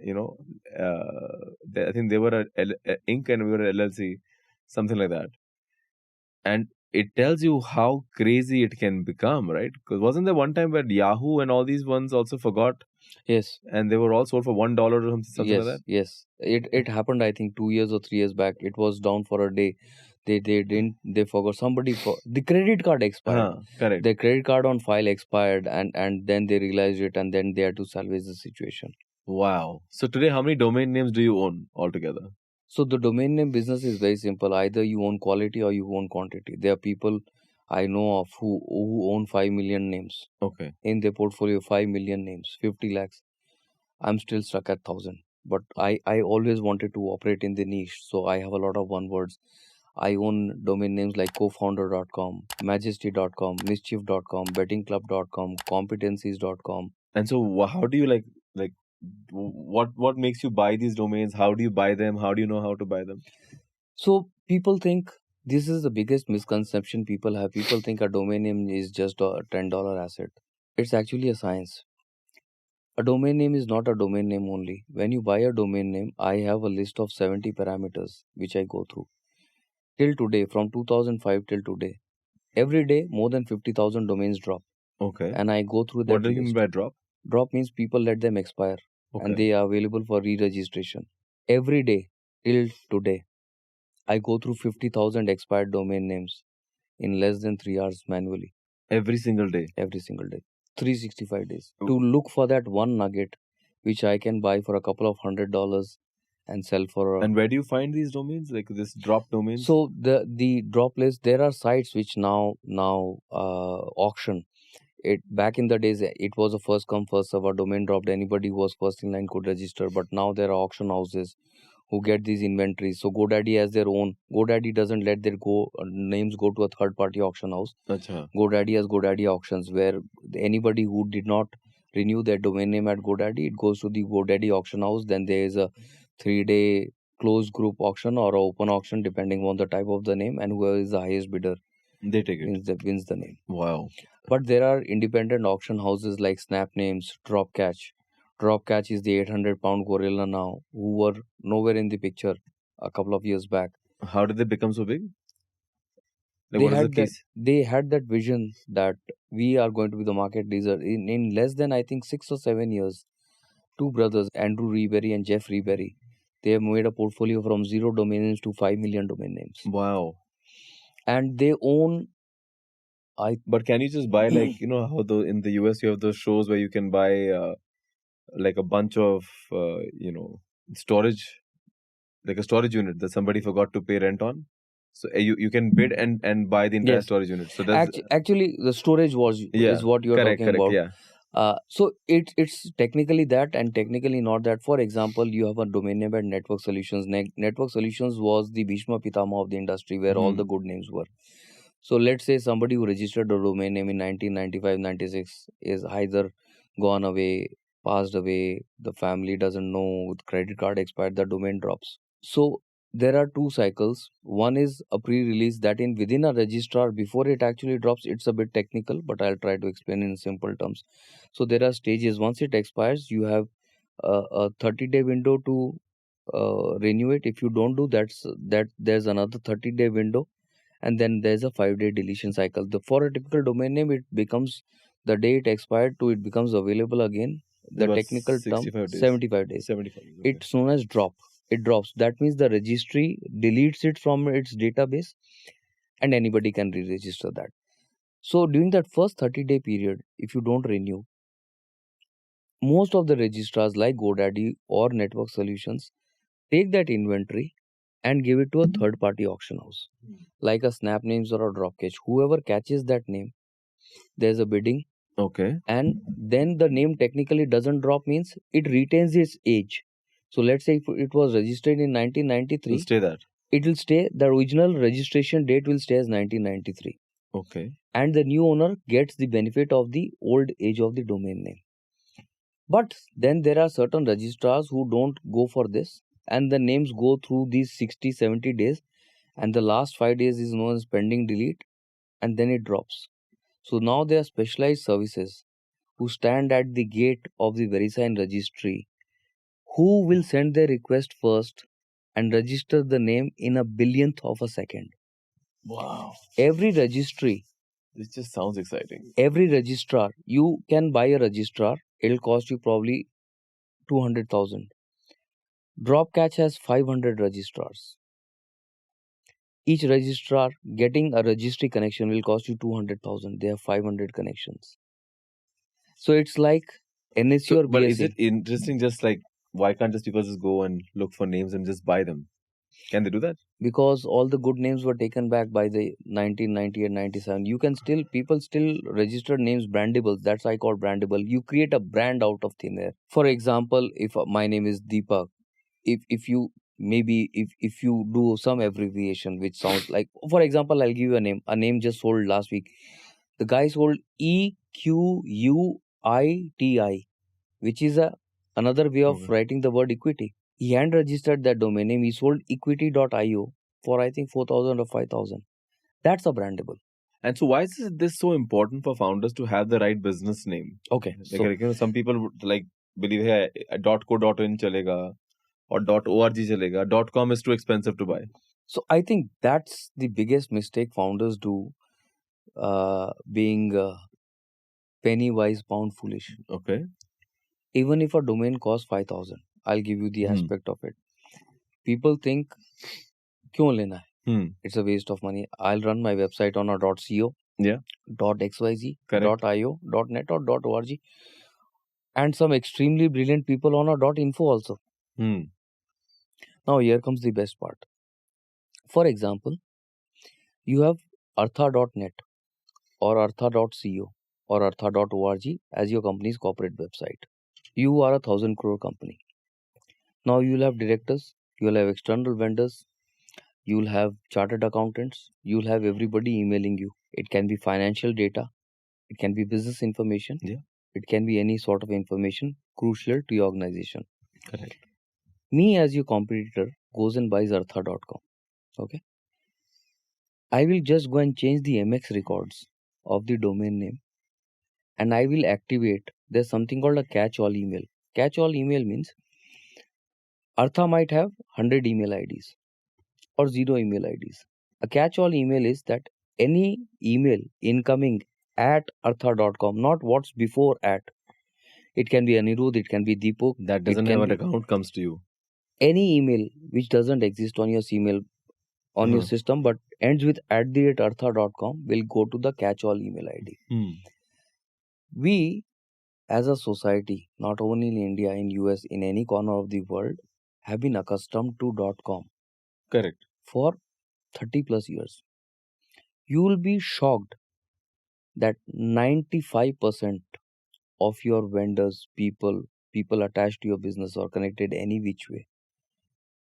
I think they were a Inc. and we were a LLC, something like that. And it tells you how crazy it can become, right? Because wasn't there one time where Yahoo and all these ones also forgot, Yes. and they were all sold for $1 or something Yes. like that? Yes. It happened. I think 2 years or 3 years back. It was down for a day. They forgot somebody for the credit card expired. Correct. The credit card on file expired, and then they realized it, and then they had to salvage the situation. Wow. So today, how many domain names do you own altogether? So the domain name business is very simple. Either you own quality or you own quantity. There are people I know of who own 5 million names Okay. in their portfolio. 5 million names, 50 lakhs. I'm still stuck at 1,000. But I always wanted to operate in the niche. So I have a lot of one words. I own domain names like cofounder.com, majesty.com, mischief.com, bettingclub.com, competencies.com. And so, how do you like what makes you buy these domains? How do you buy them? How do you know how to buy them? So people think this is the biggest misconception people have. People think a domain name is just a $10 asset. It's actually a science. A domain name is not a domain name only. When you buy a domain name, I have a list of 70 parameters which I go through. Till today, from 2005 till today, every day more than 50,000 domains drop. Okay. And I go through that What do you mean list. by drop? Drop means people let them expire and Okay. they are available for re-registration. Every day till today, I go through 50,000 expired domain names in less than 3 hours manually. Every single day. Every single day. 365 days. Oh. To look for that one nugget which I can buy for a couple of $100 and sell for a... And where do you find these domains? Like this drop domains? So the drop list, there are sites which now auction. It back in the days it was a first come first serve. Domain dropped, anybody who was first in line could register, but now there are auction houses who get these inventories. So GoDaddy has their own. GoDaddy doesn't let their names go to a third party auction house. Acha. GoDaddy has GoDaddy auctions where anybody who did not renew their domain name at GoDaddy, it goes to the GoDaddy auction house. Then there is a 3-day closed group auction or a open auction depending on the type of the name, and whoever is the highest bidder They take it. wins the name. Wow. But there are independent auction houses like Snapnames, Dropcatch. Dropcatch is the 800-pound gorilla now, who were nowhere in the picture a couple of years back. How did they become so big? Like, They what is the had that. case? They had that vision that we are going to be the market leader in less than, I think, 6 or 7 years. Two brothers, Andrew Reberry and Jeff Reberry, they have made a portfolio from 0 domain names to 5 million domain names, Wow. and they own. But can you just buy, like, how in the US you have those shows where you can buy like a bunch of storage, like a storage unit that somebody forgot to pay rent on? So you can bid and buy the entire Yes. storage unit. So that's Actually, the storage is what you are correct, talking about. yeah. So it's technically that and technically not that. For example, you have a domain name at Network Solutions. Network Solutions was the Bhishma Pitama of the industry where all the good names were. So let's say somebody who registered a domain name in 1995, 96 is either gone away, passed away, the family doesn't know, with credit card expired, the domain drops. So there are two cycles. One is a pre-release that in within a registrar before it actually drops. It's a bit technical, but I'll try to explain in simple terms. So there are stages. Once it expires, you have a 30-day window to renew it. If you don't do that, there's another 30-day window, and then there's a 5-day deletion cycle. For a typical domain name, it becomes the day it expired to it becomes available again. The About technical term 65 days. 75 days. 75 days. Okay. It's known as drop. It drops. That means the registry deletes it from its database, and anybody can re-register that. So during that first 30-day period, if you don't renew, most of the registrars like GoDaddy or Network Solutions take that inventory and give it to a third party auction house like a Snapnames or a Dropcatch. Whoever catches that name, there's a bidding, Okay. and then the name technically doesn't drop, means it retains its age. So let's say if it was registered in We'll 1993, stay that. it will stay, the original registration date will stay as 1993, Okay. and the new owner gets the benefit of the old age of the domain name. But then there are certain registrars who don't go for this, and the names go through these 60-70 days, and the last 5 days is known as pending delete, and then it drops. So now there are specialized services who stand at the gate of the VeriSign registry, who will send their request first and register the name in a billionth of a second. Wow. Every registry, This just sounds exciting. every registrar, you can buy a registrar, it'll cost you probably 200,000. Dropcatch has 500 registrars. Each registrar getting a registry connection will cost you 200,000. They have 500 connections. So it's like NSE So, or but is BSE. it interesting? Just like, why can't just people just go and look for names and just buy them? Can they do that? Because all the good names were taken back by the 1990 and 97. You can still, people still register names brandables. That's I call brandable. You create a brand out of thin air. For example, if my name is Deepak, if you maybe if you do some abbreviation which sounds like, for example, I'll give you a name just sold last week. The guy sold EQUITI, which is another way of Okay. writing the word equity. He hand registered that domain name. He sold equity.io for I think 4,000 or 5,000. That's a brandable. And so, why is this so important for founders to have the right business name? Okay, Like, you know, some people would like believe, hey, .co.in chalega or .org chalega. .com is too expensive to buy. so I think that's the biggest mistake founders do, being penny wise pound foolish. Okay. Even if a domain costs 5,000, I'll give you the aspect of it. People think, क्यों लेना है? It's a waste of money. I'll run my website on a .co, Yeah. .xyz, Correct. .io, .net or .org, and some extremely brilliant people on a .info also. Now here comes the best part. For example, you have artha.net or artha.co or artha.org as your company's corporate website. You are a 1,000 crore company. Now you'll have directors, you'll have external vendors, you'll have chartered accountants, you'll have everybody emailing you. It can be financial data, it can be business information, Yeah. it can be any sort of information crucial to your organization. Correct. Me as your competitor goes and buys artha.com. Okay. I will just go and change the MX records of the domain name, and I will activate. There's something called a catch-all email. Catch-all email means Artha might have 100 email IDs or 0 email IDs. A catch-all email is that any email incoming at artha.com, not what's before at. It can be Anirudh, it can be Deepak. That doesn't can have an be account comes to you. any email which doesn't exist on your email on your system but ends with @artha.com will go to the catch-all email ID. We as a society, not only in India, in US, in any corner of the world, have been accustomed to .com Correct. for 30 plus years. You will be shocked that 95% of your vendors, people attached to your business or connected any which way,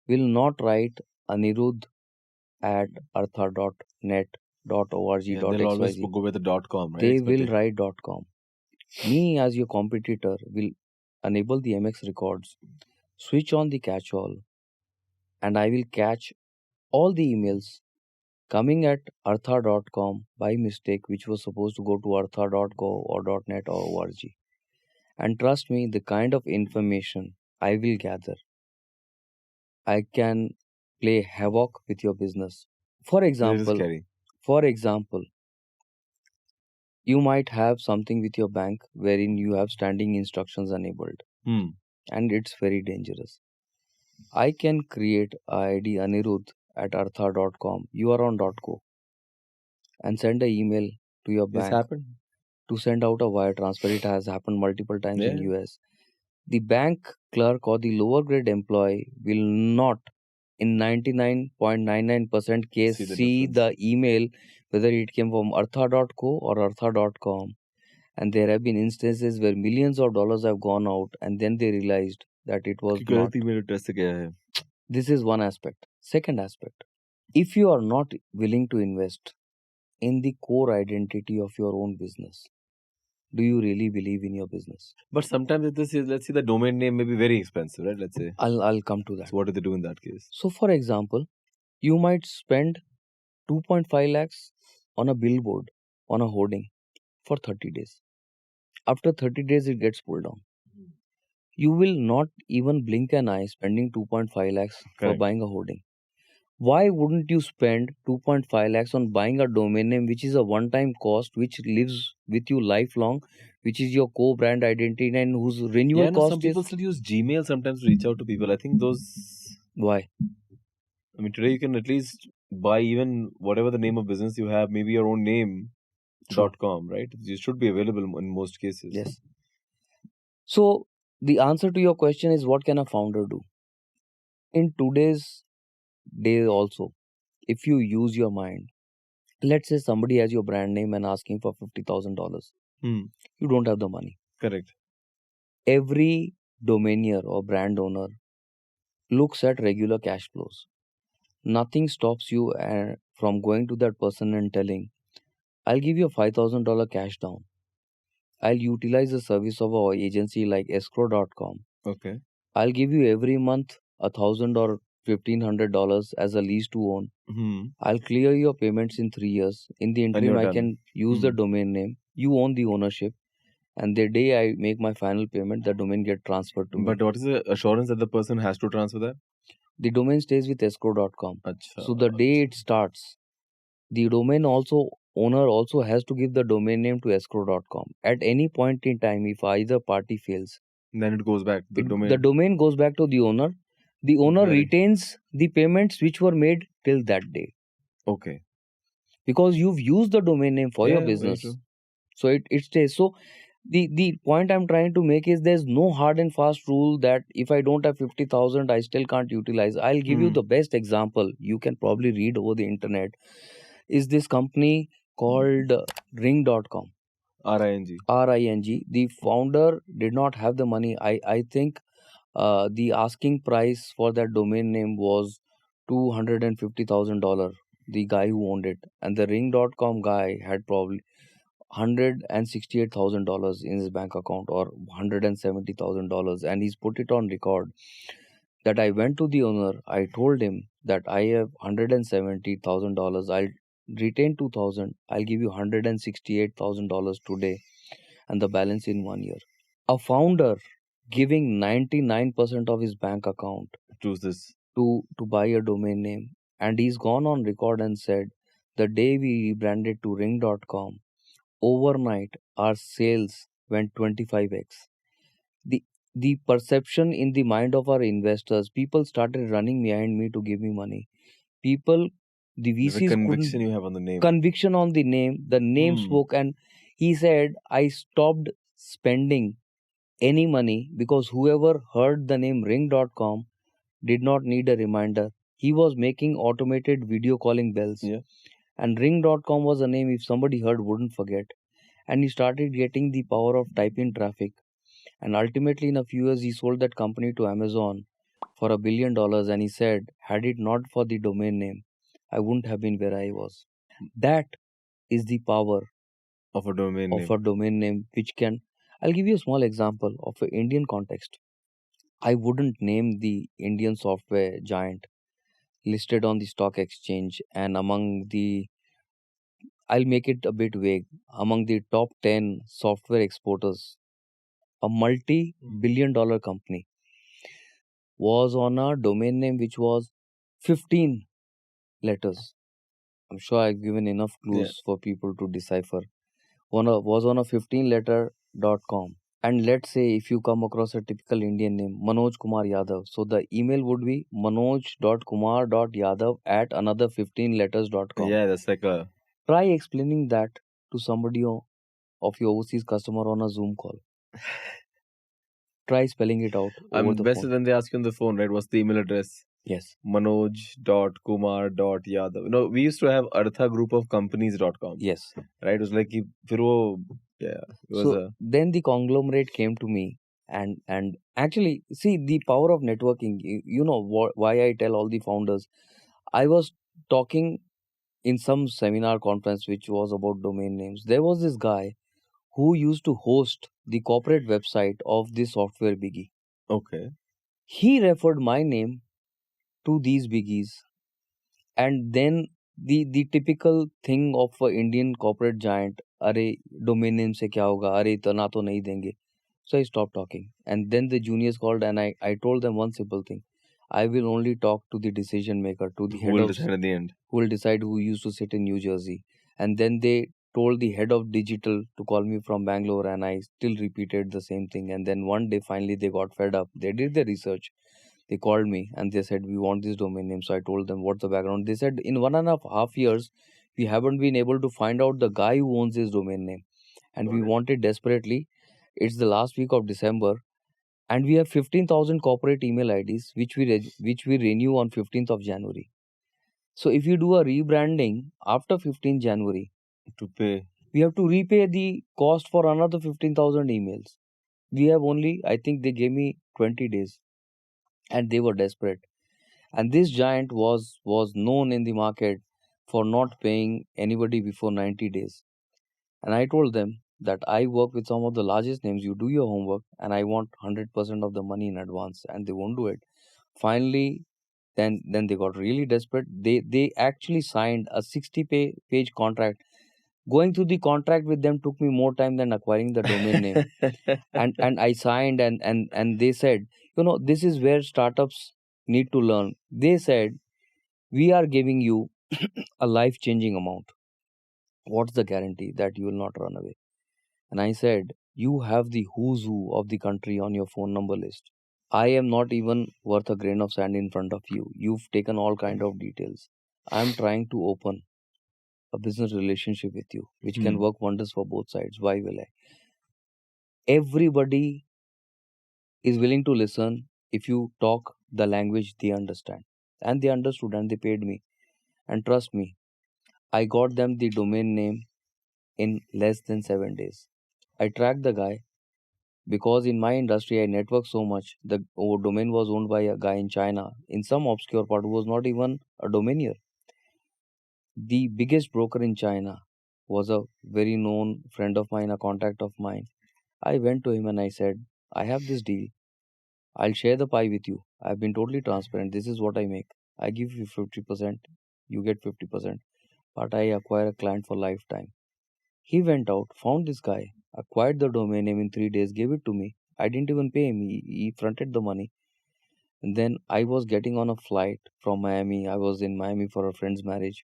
will not write Anirudh at artha.net, .org, Yeah, they'll always .xyz. go with the .com, right? They will write .com. Me as your competitor will enable the MX records, switch on the catch-all, and I will catch all the emails coming at artha.com by mistake, which was supposed to go to artha.gov or .net or org. And trust me, the kind of information I will gather, I can play havoc with your business. For It is example, scary. for example, you might have something with your bank wherein you have standing instructions enabled, Hmm. and it's very dangerous. I can create ID Anirudh at artha.com. You are on .go and send an email to your This bank happened. to send out a wire transfer. It has happened multiple times in Yeah. US. The bank clerk or the lower grade employee will not, in 99.99% case, See the see difference. the email whether it came from artha.co or artha.com. And there have been instances where millions of dollars have gone out and then they realized that it was कि not. गलत email address से गया है. This is one aspect. Second aspect, if you are not willing to invest in the core identity of your own business, do you really believe in your business? But sometimes if this is, let's say the domain name may be very expensive, right? Let's say. I'll come to that. So what do they do in that case? So for example, you might spend 2.5 lakhs on a billboard, on a hoarding for 30 days. After 30 days, it gets pulled down. You will not even blink an eye spending 2.5 lakhs for Correct. buying a hoarding. Why wouldn't you spend 2.5 lakhs on buying a domain name, which is a one time cost, which lives with you lifelong, which is your core brand identity, and whose renewal Yeah, no, some cost people is. still use Gmail sometimes to reach out to people. I think those. Why? I mean, today you can at least buy even whatever the name of business you have, maybe your own name. True. .com, right? It should be available in most cases. Yes. So, the answer to your question is, what can a founder do? In today's day, also, if you use your mind, let's say somebody has your brand name and asking for $50,000. Hmm. You don't have the money. Correct. Every domainier or brand owner looks at regular cash flows. Nothing stops you from going to that person and telling, I'll give you a $5,000 cash down. I'll utilize the service of our agency like escrow.com. Okay. I'll give you every month $1,000 or $1,500 as a lease to own. Hmm. I'll clear your payments in 3 years. In the interim, you're I done. can use the domain name. You own the ownership. And the day I make my final payment, the domain gets transferred to me. But what is the assurance that the person has to transfer that? The domain stays with escrow.com. Acha. So the day it starts, the domain owner also has to give the domain name to escrow.com. At any point in time, if either party fails, then it goes back to the domain. the domain goes back to the owner. The owner Very- retains the payments which were made till that day, Okay. because you've used the domain name for your Yeah, very business. true. So it stays. So the point I'm trying to make is, there's no hard and fast rule that if I don't have 50,000, I still can't utilize. I'll give you Hmm. the best example. You can probably read over the internet. Is this company called ring.com? RING. RING. The founder did not have the money. I think the asking price for that domain name was $250,000. The guy who owned it, and the ring.com guy had probably $168,000 in his bank account, or $170,000, and he's put it on record that I went to the owner. I told him that I have $170,000. I'll retain 2,000. I'll give you $168,000 today, and the balance in 1 year. A founder giving 99% of his bank account Choose this. to buy a domain name, and he's gone on record and said, the day we rebranded to ring.com, overnight our sales went 25x. The perception in the mind of our investors, people started running behind me to give me money. People, the There's a VCs conviction couldn't, you have on the name. conviction on the name Hmm. spoke. And he said, I stopped spending any money because whoever heard the name ring.com did not need a reminder. He was making automated video calling bells. Yeah. And ring.com was a name if somebody heard wouldn't forget. And he started getting the power of type-in traffic. And ultimately, in a few years, he sold that company to Amazon for $1 billion. And he said, had it not for the domain name, I wouldn't have been where I was. That is the power Of a domain of name. a domain name, which can. I'll give you a small example of an Indian context. I wouldn't name the Indian software giant listed on the stock exchange, and I'll make it a bit vague, among the top 10 software exporters, a multi-billion-dollar company, was on a domain name which was 15 letters. I'm sure I've given enough Yeah. clues for people to decipher. Was on a 15-letter.com. And let's say if you come across a typical Indian name, Manoj Kumar Yadav. So the email would be manoj.kumar.yadav at another 15letters.com. Yeah, that's like a. Try explaining that to somebody of your overseas customer on a Zoom call. Try spelling it out over the Best is phone. when they ask you on the phone, right? What's the email address? Yes. Manoj.kumar.yadav. We used to have arthagroup-of-companies.com. Yes. Right? It was like, फिर वो, yeah, it was So then the conglomerate came to me, and actually see the power of networking. You know why I tell all the founders. I was talking in some seminar conference which was about domain names. There was this guy who used to host the corporate website of the software biggie. okay. He referred my name to these biggies, and then the typical thing of a Indian corporate giant, अरे domain name से क्या होगा, अरे इतना तो नहीं देंगे. So I stopped talking, and then the juniors called, and I told them one simple thing: I will only talk to the decision maker, to the Who head will of decide at the end? who will decide, who used to sit in New Jersey. And then they told the head of digital to call me from Bangalore, and I still repeated the same thing. And then one day, finally, they got fed up. They did their research. They called me and they said, we want this domain name. So I told them what's the background. They said, in 1.5 years, we haven't been able to find out the guy who owns this domain name. And we want it desperately. It's the last week of December. And we have 15,000 corporate email IDs, which we renew on 15th of January. So if you do a rebranding after 15 January, To pay. we have to repay the cost for another 15,000 emails. We have only, I think they gave me 20 days, and they were desperate. And this giant was known in the market for not paying anybody before 90 days. And I told them that I work with some of the largest names. You do your homework, and I want 100% of the money in advance, and they won't do it. Finally, then they got really desperate. They actually signed a 60-page contract. Going through the contract with them took me more time than acquiring the domain name. And I signed, and they said, this is where startups need to learn. They said, we are giving you a life changing amount. What's the guarantee that you will not run away? And I said, you have the who's who of the country on your phone number list. I am not even worth a grain of sand in front of you. You've taken all kind of details. I'm trying to open a business relationship with you, which can work wonders for both sides. Why will I? Everybody is willing to listen if you talk the language they understand. And they understood, and they paid me. And trust me, I got them the domain name in less than 7 days. I tracked the guy because in my industry I network so much. The domain was owned by a guy in China in some obscure part who was not even a domainier. The biggest broker in China was a very known friend of mine, a contact of mine. I went to him and I said, I have this deal. I'll share the pie with you. I've been totally transparent. This is what I make. I give you 50%, you get 50%, but I acquire a client for lifetime. He went out, found this guy, acquired the domain name in 3 days, gave it to me. I didn't even pay him. He fronted the money. And then I was getting on a flight from Miami. I was in Miami for a friend's marriage.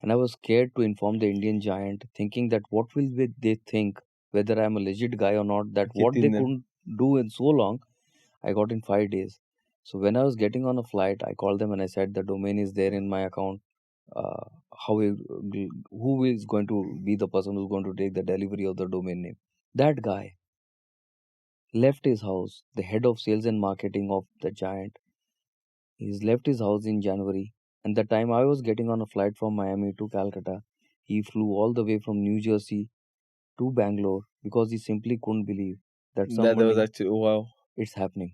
And I was scared to inform the Indian giant, thinking that what will they think, whether I'm a legit guy or not, that what they couldn't do in so long, I got in 5 days. So when I was getting on a flight, I called them and I said, the domain is there in my account. Uh, who is going to be the person who's going to take the delivery of the domain name? That guy left his house, the head of sales and marketing of the giant. He's left his house in January. And the time I was getting on a flight from Miami to Calcutta, he flew all the way from New Jersey to Bangalore because he simply couldn't believe that That was somebody, actually, oh, wow. it's happening.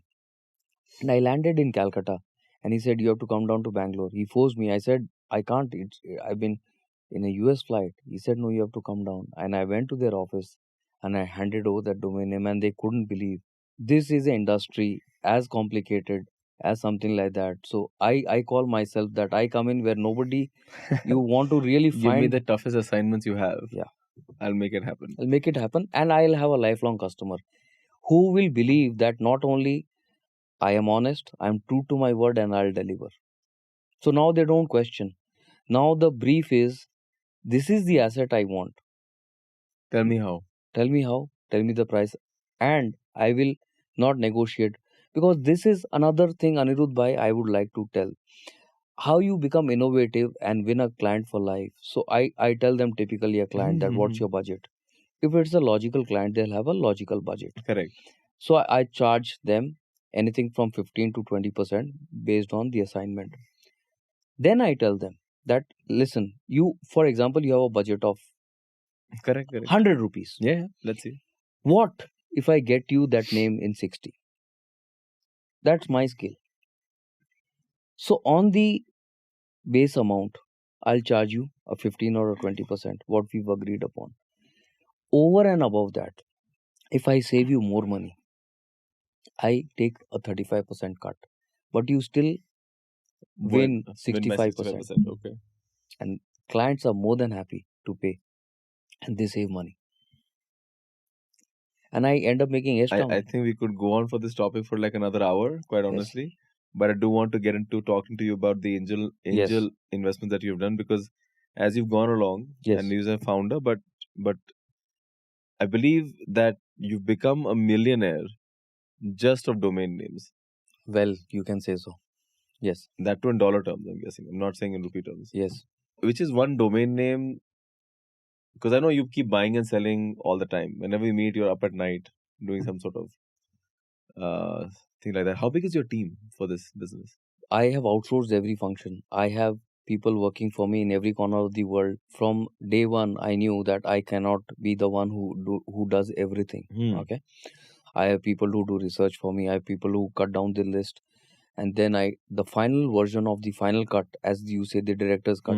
And I landed in Calcutta, and he said, you have to come down to Bangalore. He forced me. I said, I can't. I've been in a US flight. He said, no, you have to come down. And I went to their office and I handed over that domain name, and they couldn't believe. This is an industry as complicated as something like that. So I call myself that I come in where nobody you want to really Give me find. the toughest assignments you have. Yeah. I'll make it happen. I'll make it happen, and I'll have a lifelong customer who will believe that not only I am honest, I'm true to my word, and I'll deliver. So now they don't question. Now the brief is, this is the asset I want. Tell me how. Tell me how, tell me the price, and I will not negotiate. Because this is another thing, Anirudh Bhai, I would like to tell. How you become innovative and win a client for life. So I tell them typically a client that what's your budget? If it's a logical client, they'll have a logical budget. Correct. So I charge them anything from 15 to 20% based on the assignment. Then I tell them that, listen, you, for example, you have a budget of Correct. 100 rupees. Yeah, let's see. What if I get you that name in 60? That's my skill. So on the base amount, I'll charge you a 15 or a 20%, what we've agreed upon. Over and above that, if I save you more money, I take a 35% cut. But you still win By 65%. 65%. Okay. And clients are more than happy to pay, and they save money. And I end up making extra I money. think we could go on for this topic for like another hour, quite honestly. But I do want to get into talking to you about the angel Yes. investment that you've done, because as you've gone along Yes. and you're a founder, but I believe that you've become a millionaire just of domain names. Well, you can say so. Yes. That too in dollar terms, I'm guessing. I'm not saying in rupee terms. Yes. Which is one domain name, because I know you keep buying and selling all the time. Whenever we meet, you're up at night doing some sort of thing like that. How big is your team for this business? I have outsourced every function. I have people working for me in every corner of the world. From day one, I knew that I cannot be the one who does everything. Okay. I have people who do research for me. I have people who cut down the list, and then the final version of the final cut, as you say, the director's cut.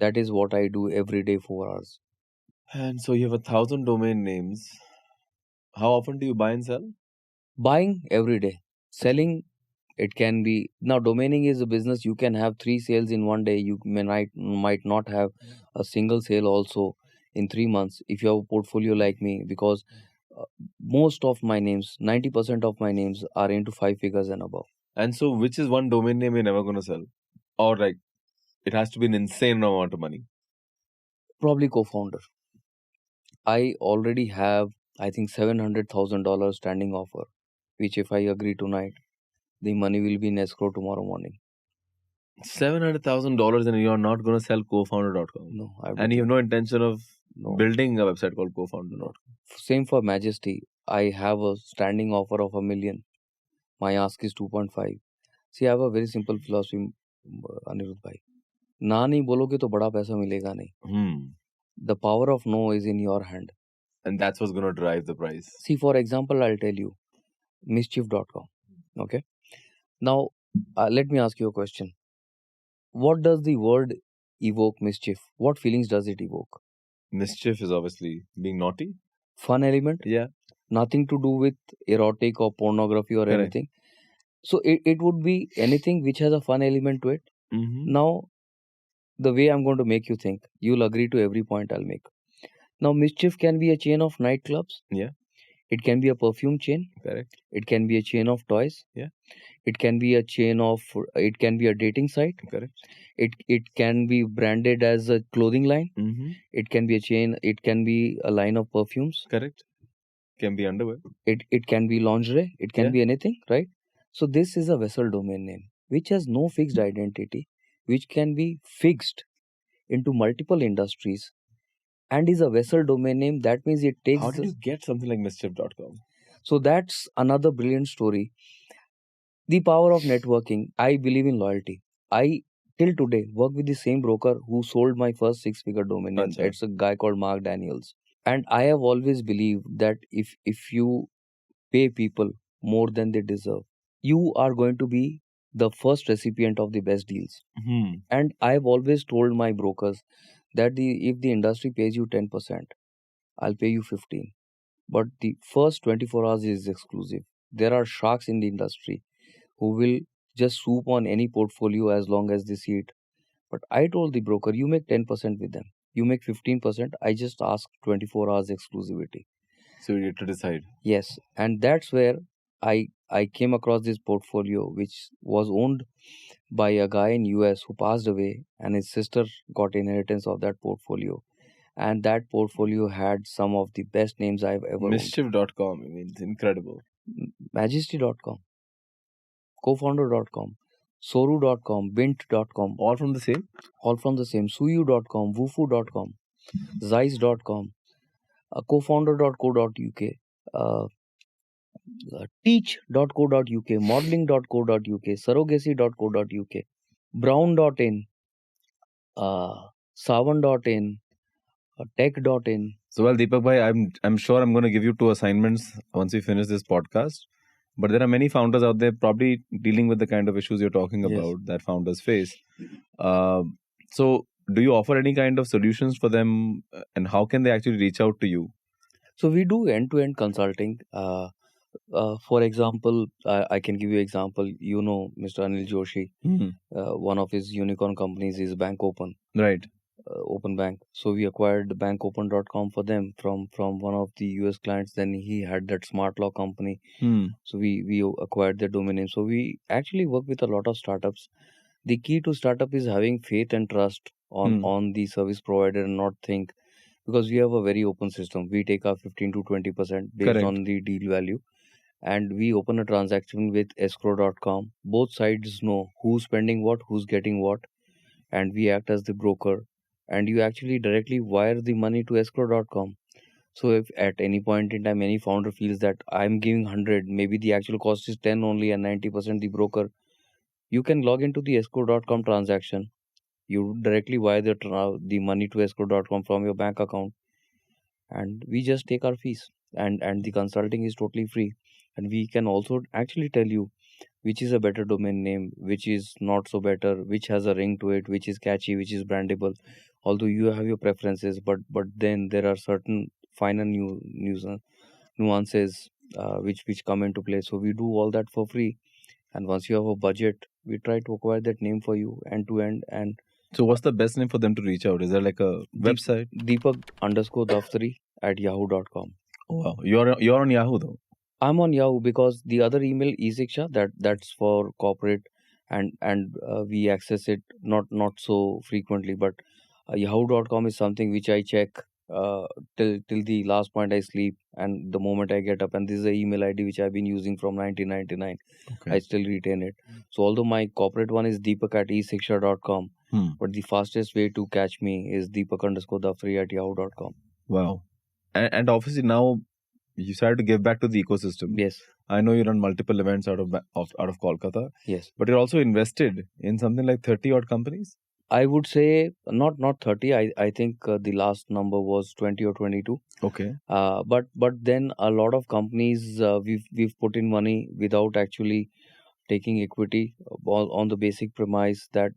That is what I do every day, 4 hours. And so you have 1,000 domain names. How often do you buy and sell? Buying every day, selling. It can be, now domaining is a business. You can have 3 sales in one day. You might not have a single sale also in 3 months if you have a portfolio like me, because most of my names, 90% of my names are into 5 figures and above. And so which is one domain name you're never going to sell? Or like it has to be an insane amount of money? Probably co-founder. I already have, I think, $700,000 standing offer, which if I agree tonight, the money will be in escrow tomorrow morning. $700,000 and you're not going to sell cofounder.com. No. And you have no intention of No. building a website called cofounder.com. Same for Majesty. I have a standing offer of $1 million. My ask is 2.5. See, I have a very simple philosophy, Anirudh bhai. ना नहीं बोलोगे तो बड़ा पैसा मिलेगा नहीं. The power of no is in your hand. And that's what's going to drive the price. See, for example, I'll tell you, mischief.com. Okay. Now, let me ask you a question. What does the word evoke, mischief? What feelings does it evoke? Mischief is obviously being naughty. Fun element? Yeah. Nothing to do with erotic or pornography or Correct. anything. So it would be anything which has a fun element to it. Now, the way I'm going to make you think, you'll agree to every point I'll make. Now, mischief can be a chain of nightclubs. Yeah. It can be a perfume chain. Correct. It can be a chain of toys. Yeah. It can be a chain of, it can be a dating site. Correct. It can be branded as a clothing line. It can be a chain. It can be a line of perfumes. Correct. Can be underwear. It can be lingerie. It can be anything, right? So this is a vessel domain name which has no fixed identity, which can be fixed into multiple industries, and is a vessel domain name. That means it takes. How did you get something like mischief.com? So that's another brilliant story. The power of networking. I believe in loyalty. I till today work with the same broker who sold my first 6-figure domain name. Achha. It's a guy called Mark Daniels. And I have always believed that if you pay people more than they deserve, you are going to be the first recipient of the best deals. And I've always told my brokers that if the industry pays you 10%, I'll pay you 15%. But the first 24 hours is exclusive. There are sharks in the industry who will just swoop on any portfolio as long as they see it. But I told the broker, you make 10% with them, you make 15%. I just ask 24 hours exclusivity. So you get to decide. Yes, and that's where I came across this portfolio, which was owned by a guy in US who passed away, and his sister got inheritance of that portfolio. And that portfolio had some of the best names I've ever owned. Mischief.com. I mean, it's incredible. Majesty.com, cofounder.com, soru.com, bint.com, All from the same? all from the same, suyu.com, woofu.com, zeiss.com, cofounder.co.uk, uh, teach.co.uk, modeling.co.uk, surrogacy.co.uk, brown.in, savan.in, tech.in. So, well, Deepak bhai, I'm sure I'm going to give you 2 assignments once we finish this podcast. But there are many founders out there probably dealing with the kind of issues you're talking Yes. about that founders face. So, do you offer any kind of solutions for them, and how can they actually reach out to you? So we do end-to-end consulting. For example, I can give you example. You know, Mr. Anil Joshi. One of his unicorn companies is Bank Open, Right. Open Bank. So we acquired the bankopen.com for them from one of the US clients. Then he had that smart law company. So we acquired their domain name. So we actually work with a lot of startups. The key to startup is having faith and trust on the service provider, and not think, because we have a very open system. We take our 15 to 20% based Correct. on the deal value, and we open a transaction with escrow.com. Both sides know who's spending what, who's getting what, and we act as the broker. And you actually directly wire the money to escrow.com. So if at any point in time any founder feels that I'm giving 100, maybe the actual cost is 10 only and 90% the broker, you can log into the escrow.com transaction. You directly wire the money to escrow.com from your bank account, and we just take our fees. And the consulting is totally free. And we can also actually tell you which is a better domain name, which is not so better, which has a ring to it, which is catchy, which is brandable. Although you have your preferences, but then there are certain finer nuances which come into play. So we do all that for free. And once you have a budget, we try to acquire that name for you end to end. And So, what's the best name for them to reach out? Is there like a website? Deepak_Daftari@yahoo.com. Oh, wow. You're on Yahoo though. I'm on Yahoo because the other email eSiksha, that's for corporate, and we access it not so frequently. But Yahoo.com is something which I check till the last point I sleep, and the moment I get up. And this is the email ID which I've been using from 1999. Okay. I still retain it. So although my corporate one is deepak@esiksha.com, but the fastest way to catch me is deepak_daftari@yahoo.com. Wow. And obviously now you started to give back to the ecosystem. Yes, I know you run multiple events out of Kolkata, yes. but you're also invested in something like 30 odd companies. I would say not 30. I think the last number was 20 or 22. Okay. But then a lot of companies we've put in money without actually taking equity on the basic premise that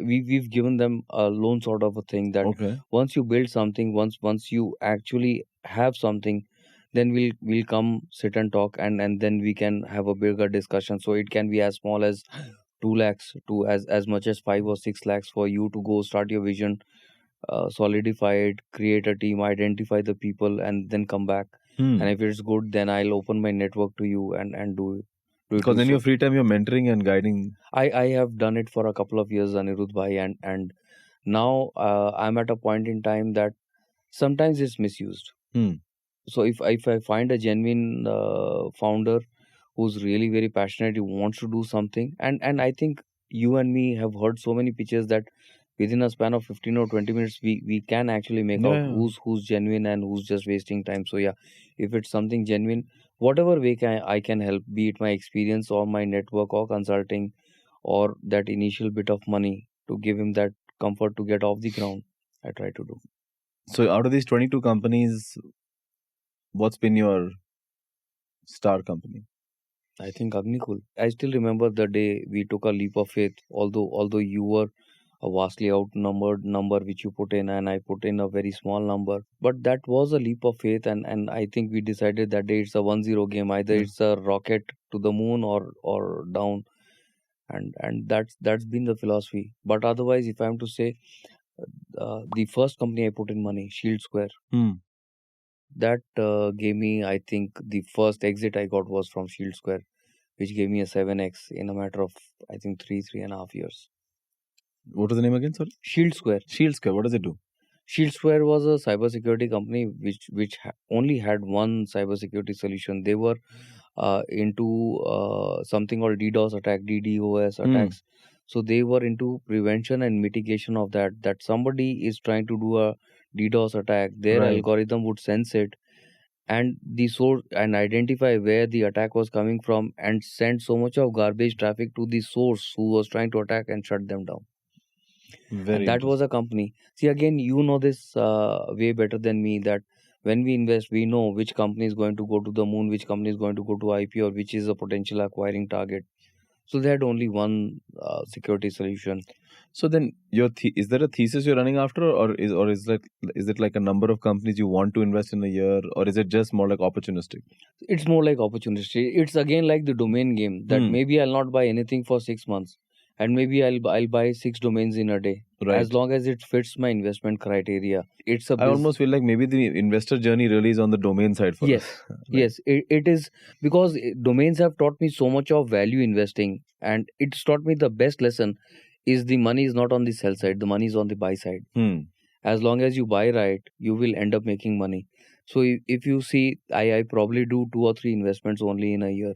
we've given them a loan sort of a thing, that Okay. once you build something, once you actually have something, then we'll come sit and talk, and then we can have a bigger discussion. So it can be as small as 2 lakhs to as much as 5 or 6 lakhs for you to go start your vision, solidify it, create a team, identify the people, and then come back. And if it's good, then I'll open my network to you and do it. Because in your free time, you're mentoring and guiding. I have done it for a couple of years, Anirudh bhai, and now I'm at a point in time that sometimes it's misused. So if I find a genuine founder who's really very passionate, who wants to do something, and I think you and me have heard so many pitches that within a span of 15 or 20 minutes we can actually make out Yeah. who's genuine and who's just wasting time. So yeah, if it's something genuine, whatever way I can help, be it my experience or my network or consulting or that initial bit of money to give him that comfort to get off the ground, I try to do. So out of these 22 companies, what's been your star company? I think Agnikul. I still remember the day we took a leap of faith. Although you were a vastly outnumbered number which you put in, and I put in a very small number, but that was a leap of faith, and I think we decided that day it's a 1-0 game. Either Yeah. it's a rocket to the moon or down. and that's been the philosophy. But otherwise, if I'm to say, the first company I put in money, Shield Square, Hmm. that gave me, I think, the first exit I got was from Shield Square, which gave me a 7x in a matter of, I think, 3.5 years. What was the name again? Sorry. Shield Square. Shield Square. What does it do? Shield Square was a cybersecurity company which only had one cybersecurity solution. They were into something called DDoS attack, DDoS attacks. So they were into prevention and mitigation of that. That somebody is trying to do a DDoS attack, their Right. algorithm would sense it and the source and identify where the attack was coming from and send so much of garbage traffic to the source who was trying to attack and shut them down. Very And that was interesting. a company. See, again, you know this way better than me, that when we invest, we know which company is going to go to the moon, which company is going to go to IP, or which is a potential acquiring target. So they had only one security solution. So then, is there a thesis you're running after, or is it like a number of companies you want to invest in a year, or is it just more like opportunistic? It's more like opportunity. It's again like the domain game, that maybe I'll not buy anything for 6 months, and maybe I'll buy 6 domains in a day, Right. as long as it fits my investment criteria. It's a I almost feel like maybe the investor journey really is on the domain side for yes, us. Right. yes, it is, because domains have taught me so much of value investing, and it's taught me the best lesson is the money is not on the sell side, the money is on the buy side. As long as you buy right, you will end up making money. So if you see, I probably do 2 or 3 investments only in a year,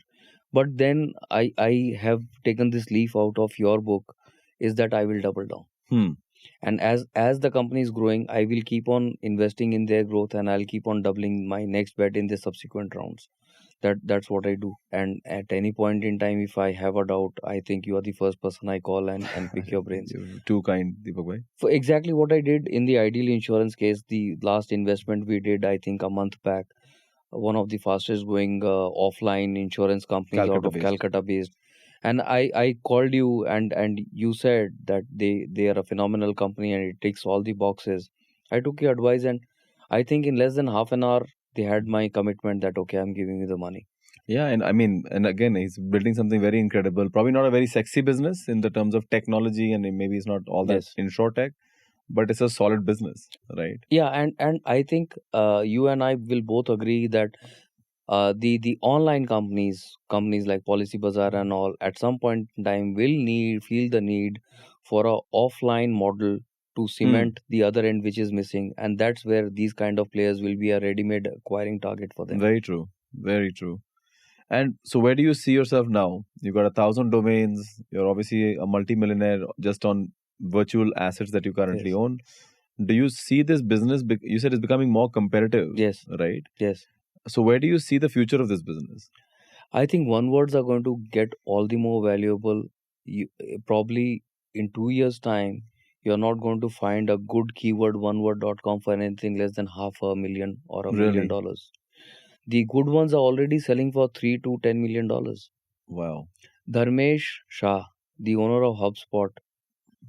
but then I have taken this leaf out of your book, is that I will double down. And as the company is growing, I will keep on investing in their growth, and I'll keep on doubling my next bet in the subsequent rounds. That's what I do. And at any point in time, if I have a doubt, I think you are the first person I call and pick your brains. You're too kind, Deepak bhai. For exactly what I did in the Ideal Insurance case, the last investment we did, I think a month back, one of the fastest growing offline insurance companies out of Calcutta-based. Calcutta based. And I called you, and you said that they are a phenomenal company and it ticks all the boxes. I took your advice, and I think in less than half an hour they had my commitment that okay, I'm giving you the money. Yeah, and I mean, and again, he's building something very incredible. Probably not a very sexy business in the terms of technology, and maybe it's not all that Yes. InsurTech, but it's a solid business, right? Yeah, and I think you and I will both agree that the online companies like Policy Bazaar and all, at some point in time will feel the need for a offline model to cement the other end which is missing, and that's where these kind of players will be a ready-made acquiring target for them. Very true. Very true. And so, where do you see yourself now? You've got 1,000 domains. You're obviously a multimillionaire just on virtual assets that you currently Yes. own. Do you see this business? You said it's becoming more competitive. Yes. Right. Yes. So, where do you see the future of this business? I think one words are going to get all the more valuable. Probably in 2 years' time, you're not going to find a good keyword oneword.com for anything less than $500,000 or $1 million. Really? The good ones are already selling for $3 to $10 million. Wow. Dharmesh Shah, the owner of HubSpot,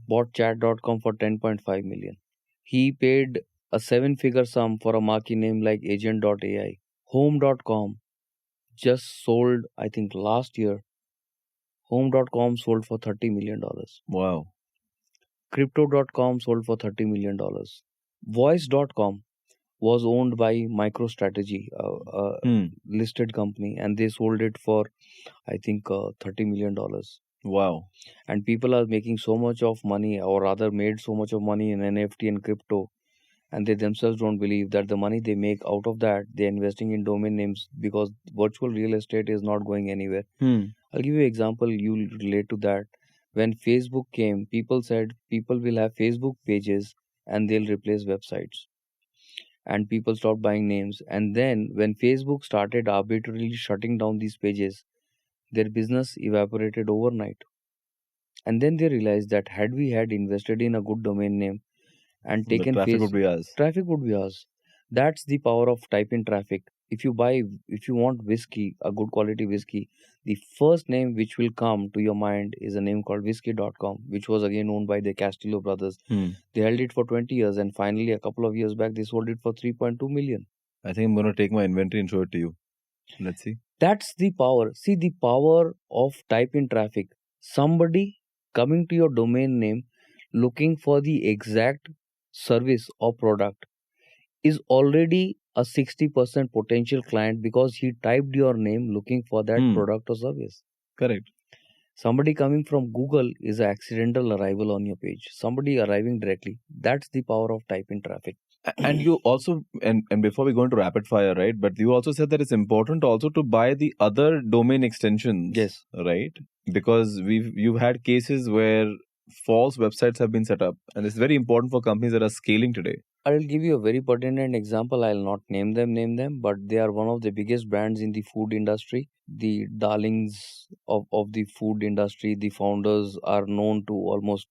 bought chat.com for 10.5 million. He paid a 7-figure sum for a marquee name like agent.ai. Home.com just sold, I think last year, Home.com sold for $30 million. Wow. Crypto.com sold for $30 million. Voice.com was owned by MicroStrategy, a listed company, and they sold it for, I think, $30 million. Wow. And people are making so much of money, or rather made so much of money in NFT and crypto, and they themselves don't believe that the money they make out of that, they're investing in domain names, because virtual real estate is not going anywhere. I'll give you an example, you'll relate to that. When Facebook came, people said people will have Facebook pages and they'll replace websites. And people stopped buying names. And then when Facebook started arbitrarily shutting down these pages, their business evaporated overnight. And then they realized that had we had invested in a good domain name and The taken traffic would be ours. traffic would be ours. That's the power of type in traffic. If you want whiskey, a good quality whiskey, the first name which will come to your mind is a name called whiskey.com, which was again owned by the Castillo brothers. They held it for 20 years, and finally a couple of years back they sold it for 3.2 million. I think I'm going to take my inventory and show it to you. Let's see. That's the power. See the power of type in traffic. Somebody coming to your domain name looking for the exact service or product is already a 60% potential client because he typed your name looking for that product or service. Correct. Somebody coming from Google is an accidental arrival on your page. Somebody arriving directly. That's the power of type-in traffic. And you also, and before we go into rapid fire, right? But you also said that it's important also to buy the other domain extensions. Yes. Right? Because you've had cases where false websites have been set up, and it's very important for companies that are scaling today. I'll give you a very pertinent example. I'll not name them, but they are one of the biggest brands in the food industry. The darlings of the food industry. The founders are known to almost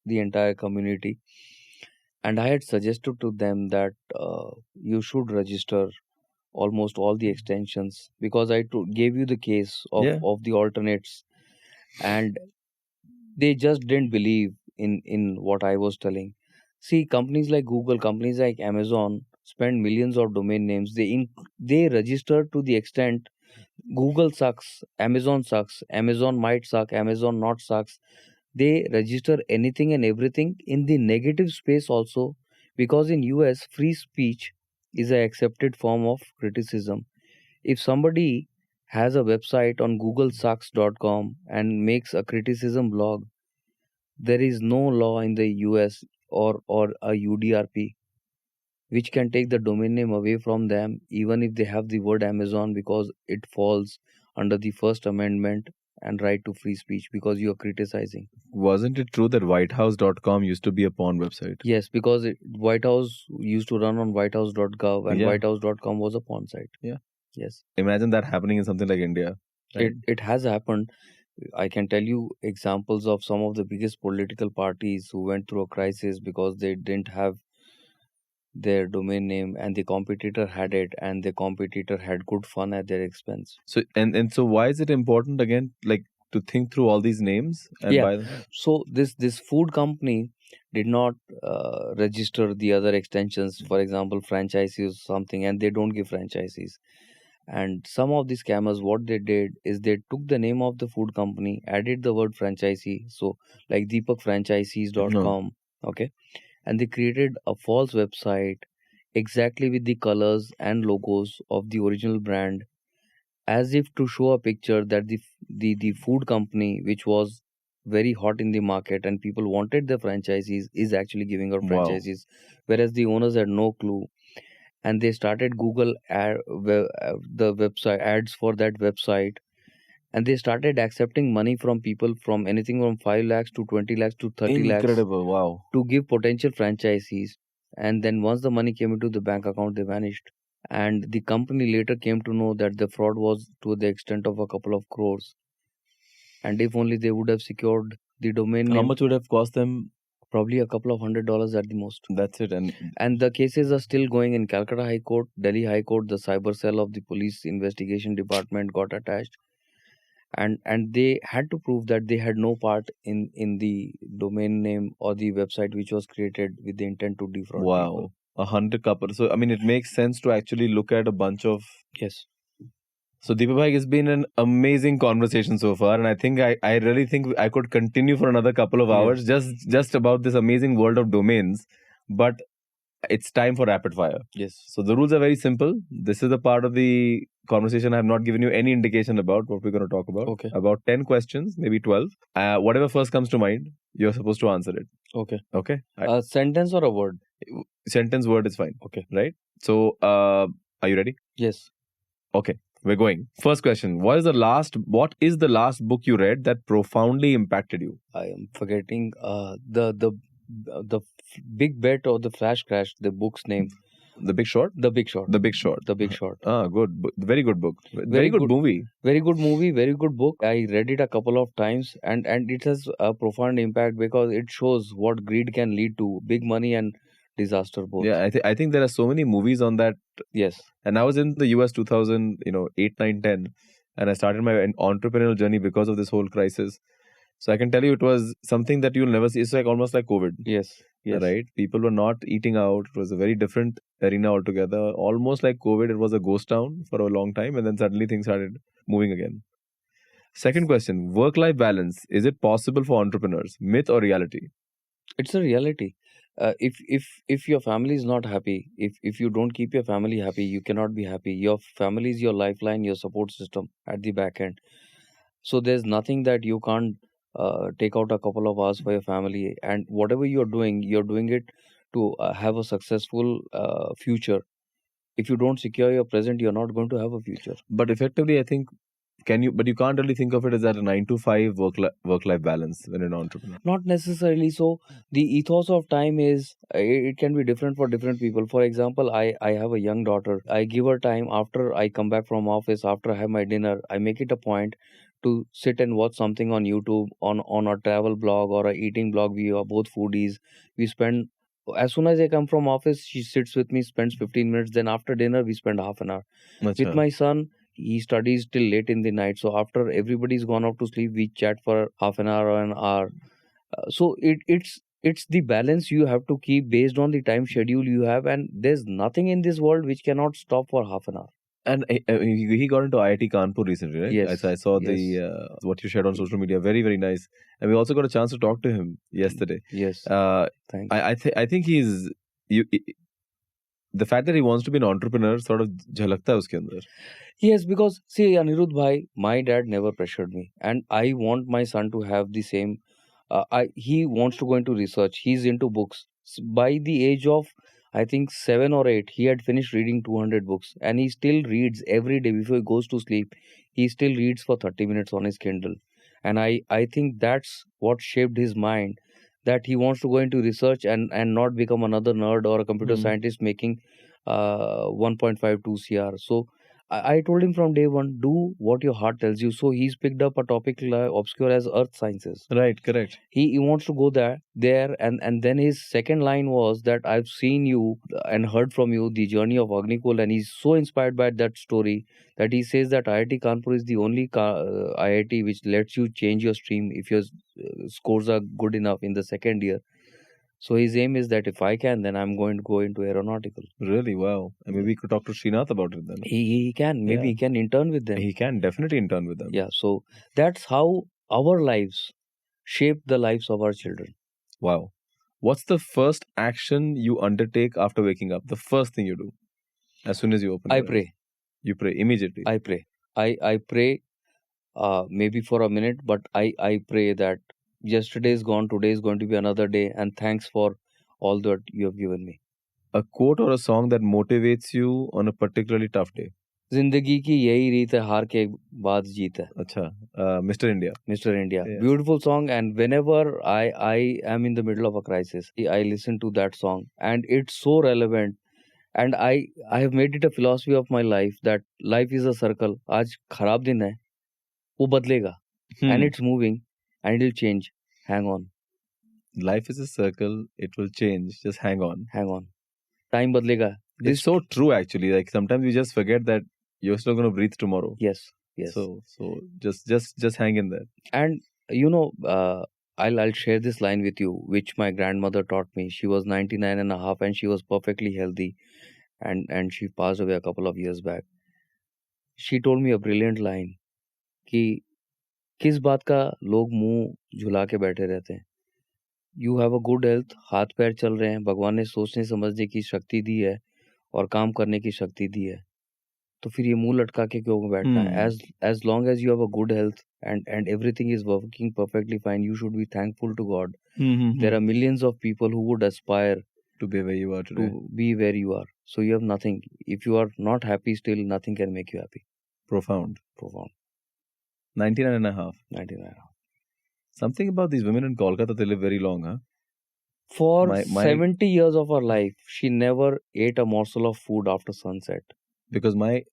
the entire community. And I had suggested to them that you should register almost all the extensions because I gave you the case of the alternates, and they just didn't believe in what I was telling. See, companies like Google, companies like Amazon spend millions of domain names. They register to the extent Google sucks, Amazon might suck, Amazon not sucks. They register anything and everything in the negative space also, because in US free speech is an accepted form of criticism. If somebody has a website on googlesucks.com and makes a criticism blog, there is no law in the US or a UDRP which can take the domain name away from them, even if they have the word Amazon, because it falls under the First Amendment and right to free speech because you are criticizing. Wasn't it true that whitehouse.com used to be a porn website? Yes, because White House used to run on whitehouse.gov and whitehouse.com was a porn site. Yeah. Yes. Imagine that happening in something like India. Right? It has happened. I can tell you examples of some of the biggest political parties who went through a crisis because they didn't have their domain name and the competitor had it, and the competitor had good fun at their expense. So and so why is it important again, like, to think through all these names and buy them? So this food company did not register the other extensions, for example franchisees or something, and they don't give franchisees. And some of the scammers, what they did is they took the name of the food company, added the word franchisee, so like deepakfranchisees.com. Okay, and they created a false website exactly with the colors and logos of the original brand, as if to show a picture that the food company, which was very hot in the market and people wanted the franchisees, is actually giving out franchisees, whereas the owners had no clue. And they started Google the website ads for that website, and they started accepting money from people from anything from 5 lakhs to 20 lakhs to 30 lakhs. Incredible. Wow. To give potential franchisees. And then once the money came into the bank account, they vanished. And the company later came to know that the fraud was to the extent of a couple of crores. And if only they would have secured the domain name. How much would have cost them? Probably a couple of $100 at the most. That's it. And the cases are still going in Calcutta High Court, Delhi High Court. The cyber cell of the police investigation department got attached. And they had to prove that they had no part in the domain name or the website which was created with the intent to defraud people. 100 couple. So I mean, it makes sense to actually look at a bunch of. Yes. So Deepak bhai, it's been an amazing conversation so far, and I think I really think I could continue for another couple of hours just about this amazing world of domains. But it's time for rapid fire. Yes. So the rules are very simple. This is the part of the conversation I have not given you any indication about what we're going to talk about. Okay. About 10 questions, maybe 12. Whatever first comes to mind, you're supposed to answer it. Okay. Okay. A sentence or a word? Sentence, word is fine. Okay. Right. So, are you ready? Yes. Okay. We're going. First question. What is the last book you read that profoundly impacted you? I am forgetting the Big Bet or the Flash Crash, the book's name. The Big Short? The Big Short. The Big Short. The Big Short. Ah, good. Very good book. Very good movie. Very good movie. Very good book. I read it a couple of times, and it has a profound impact because it shows what greed can lead to: big money and disaster both. Yeah, I think there are so many movies on that. Yes. And I was in the US 2008, 9, 10, and I started my entrepreneurial journey because of this whole crisis. So I can tell you it was something that you'll never see. It's like almost like COVID. Yes. Right? People were not eating out. It was a very different arena altogether. Almost like COVID, it was a ghost town for a long time, and then suddenly things started moving again. Second question, work-life balance. Is it possible for entrepreneurs? Myth or reality? It's a reality. If your family is not happy, if you don't keep your family happy, you cannot be happy. Your family is your lifeline, your support system at the back end. So there's nothing that you can't take out a couple of hours for your family, and whatever you're doing it to have a successful future. If you don't secure your present, you're not going to have a future. But effectively, I think but you can't really think of it as that a 9 to 5 work-life balance when you're an entrepreneur. Not necessarily. So the ethos of time is it can be different for different people. For example, I have a young daughter. I give her time after I come back from office, after I have my dinner. I make it a point to sit and watch something on YouTube, on a travel blog or a eating blog. We are both foodies. We spend, as soon as I come from office, she sits with me, spends 15 minutes. Then after dinner, we spend half an hour. With Acha. my son, he studies till late in the night. So after everybody's gone off to sleep, we chat for half an hour or an hour. So it's the balance you have to keep based on the time schedule you have, and there's nothing in this world which cannot stop for half an hour. And he got into IIT Kanpur recently, right? Yes, I saw yes. the what you shared on social media. Very, very nice. And we also got a chance to talk to him yesterday. Yes, thanks. I think he's the fact that he wants to be an entrepreneur sort of झलकता है उसके अंदर. Yes, because see, Anirudh bhai, my dad never pressured me, and I want my son to have the same. He wants to go into research. He's into books. By the age of, I think 7 or 8, he had finished reading 200 books, and he still reads every day before he goes to sleep. He still reads for 30 minutes on his Kindle, and I think that's what shaped his mind. That he wants to go into research and not become another nerd or a computer scientist making 1.52 CR. So I told him from day one, do what your heart tells you. So he's picked up a topic obscure as earth sciences. Right, correct. He wants to go there, and then his second line was that I've seen you and heard from you the journey of Agnikul, and he's so inspired by that story that he says that IIT Kanpur is the only IIT which lets you change your stream if your scores are good enough in the second year. So his aim is that if I can, then I'm going to go into aeronautical. Really, wow. And maybe we could talk to Srinath about it then. He can, maybe he can intern with them. He can definitely intern with them. Yeah, so that's how our lives shape the lives of our children. Wow. What's the first action you undertake after waking up? The first thing you do as soon as you open I your pray. eyes? You pray immediately. I pray. I pray maybe for a minute, but I pray that yesterday is gone, today is going to be another day, and thanks for all that you have given me. A quote or a song that motivates you on a particularly tough day. जिंदगी की यही रीत है, हार के बाद जीत है. Acha. Mr. India. Mr. India. Yes. Beautiful song, and whenever I am in the middle of a crisis, I listen to that song, and it's so relevant. And I have made it a philosophy of my life that life is a circle. आज खराब दिन है, वो बदलेगा, and it's moving, and it'll change. Hang on. Life is a circle. It will change. Just hang on. Hang on. Time बदलेगा. It's so true, actually. Like sometimes we just forget that you're still going to breathe tomorrow. Yes. Yes. So just hang in there. And you know, I'll share this line with you, which my grandmother taught me. She was 99 and a half, and she was perfectly healthy, and she passed away a couple of years back. She told me a brilliant line कि किस बात का लोग मुंह झुला के बैठे रहते हैं. You have a good health, हाथ पैर चल रहे हैं, भगवान ने सोचने समझने की शक्ति दी है और काम करने की शक्ति दी है, तो फिर ये मुंह लटका के क्यों बैठना है. As long as you have a good health and everything is working perfectly fine, you should be thankful to God. There are millions of people who would aspire to be where you are today. to be where you are. So you have nothing. If you are not happy still, nothing can make you happy. Profound. 99 and a half. Something about these women in Kolkata, they live very long, huh? For My- 70 years of her life, she never ate a morsel of food after sunset. Because my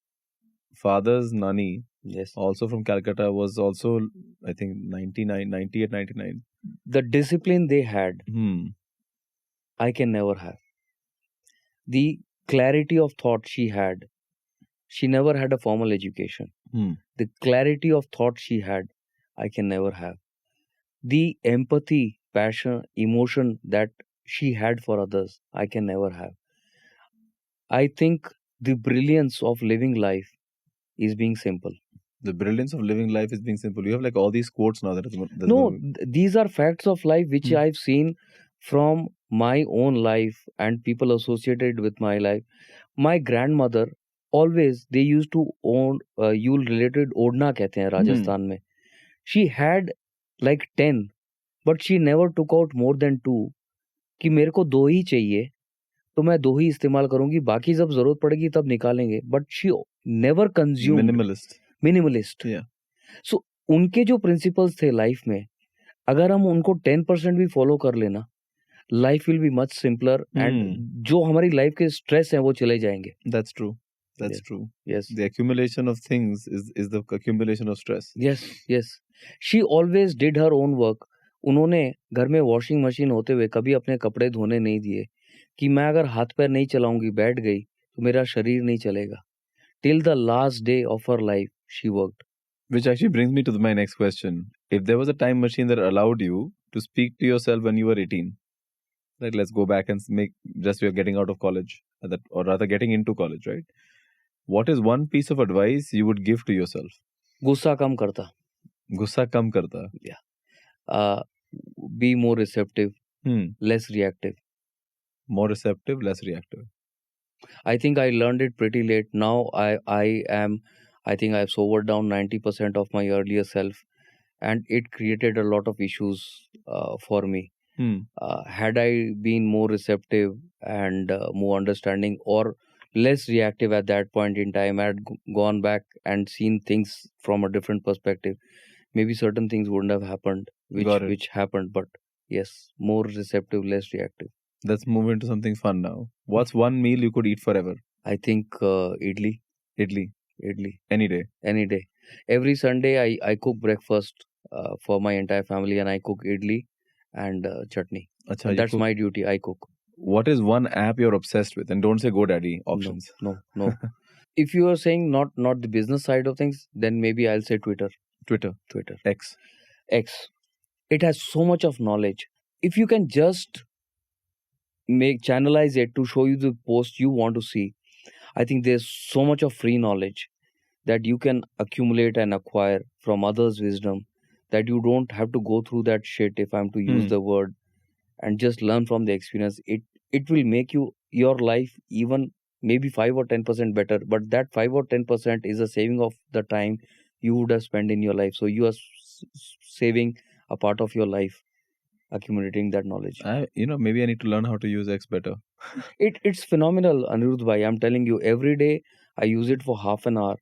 father's nani, Yes. also from Calcutta, was also, I think, 98, 99. The discipline they had, I can never have. The clarity of thought she had, she never had a formal education. The clarity of thought she had, I can never have. The empathy, passion, emotion that she had for others, I can never have. I think the brilliance of living life is being simple. The brilliance of living life is being simple. You have like all these quotes now that's No, going. these are facts of life which Hmm. I've seen from my own life and people associated with my life. My grandmother always, they used to own yule related ओढ़ना कहते हैं राजस्थान में. She had like 10, but she never took out more than 2. कि मेरे को 2 ही चाहिए तो मैं 2 ही इस्तेमाल करूंगी, बाकी जब जरूरत पड़ेगी तब निकालेंगे. But she never consumed. Minimalist. Minimalist. Yeah. सो उनके जो प्रिंसिपल्स थे लाइफ में, अगर हम उनको 10% भी फॉलो कर लेना, life will be much simpler and जो हमारी लाइफ के स्ट्रेस हैं वो चले जाएंगे. That's true. That's Yes. true. Yes. The accumulation of things is the accumulation of stress. Yes, yes. She always did her own work. उन्होंने घर में वॉशिंग मशीन होते हुए कभी अपने कपड़े धोने नहीं दिए कि मैं अगर हाथ पैर नहीं चलाऊंगी, बैठ गई तो मेरा शरीर नहीं चलेगा. Till the last day of her life, she worked. Which actually brings me to my next question. If there was a time machine that allowed you to speak to yourself when you were 18, right? Let's go back and make just you're getting out of college, or rather getting into college, right? What is one piece of advice you would give to yourself? गुस्सा कम करता. Gussa kam karta. Be more receptive, Hmm. less reactive. More receptive, less reactive. I think I learned it pretty late. Now I think I've sobered down 90% of my earlier self, and it created a lot of issues for me. Hmm. Had I been more receptive and more understanding or less reactive at that point in time, I had gone back and seen things from a different perspective, maybe certain things wouldn't have happened Got it. which happened. But yes, more receptive, less reactive. Let's move into something fun now. What's one meal you could eat forever? I think idli. Idli. Any day. Every Sunday I cook breakfast for my entire family, and I cook idli and chutney. Acha, And you that's cook. my duty. I cook. What is one app you're obsessed with? And don't say GoDaddy options. No. If you are saying not the business side of things, then maybe I'll say Twitter. Twitter. X. It has so much of knowledge. If you can just channelize it to show you the post you want to see, I think there's so much of free knowledge that you can accumulate and acquire from others' wisdom, that you don't have to go through that shit, if I'm to use the word, and just learn from the experience. It will make your life even maybe 5 or 10% better, but that 5 or 10% is a saving of the time you would have spent in your life. So you are saving a part of your life, accumulating that knowledge. Maybe I need to learn how to use X better. It's phenomenal, Anirudh bhai. I'm telling you, every day I use it for half an hour.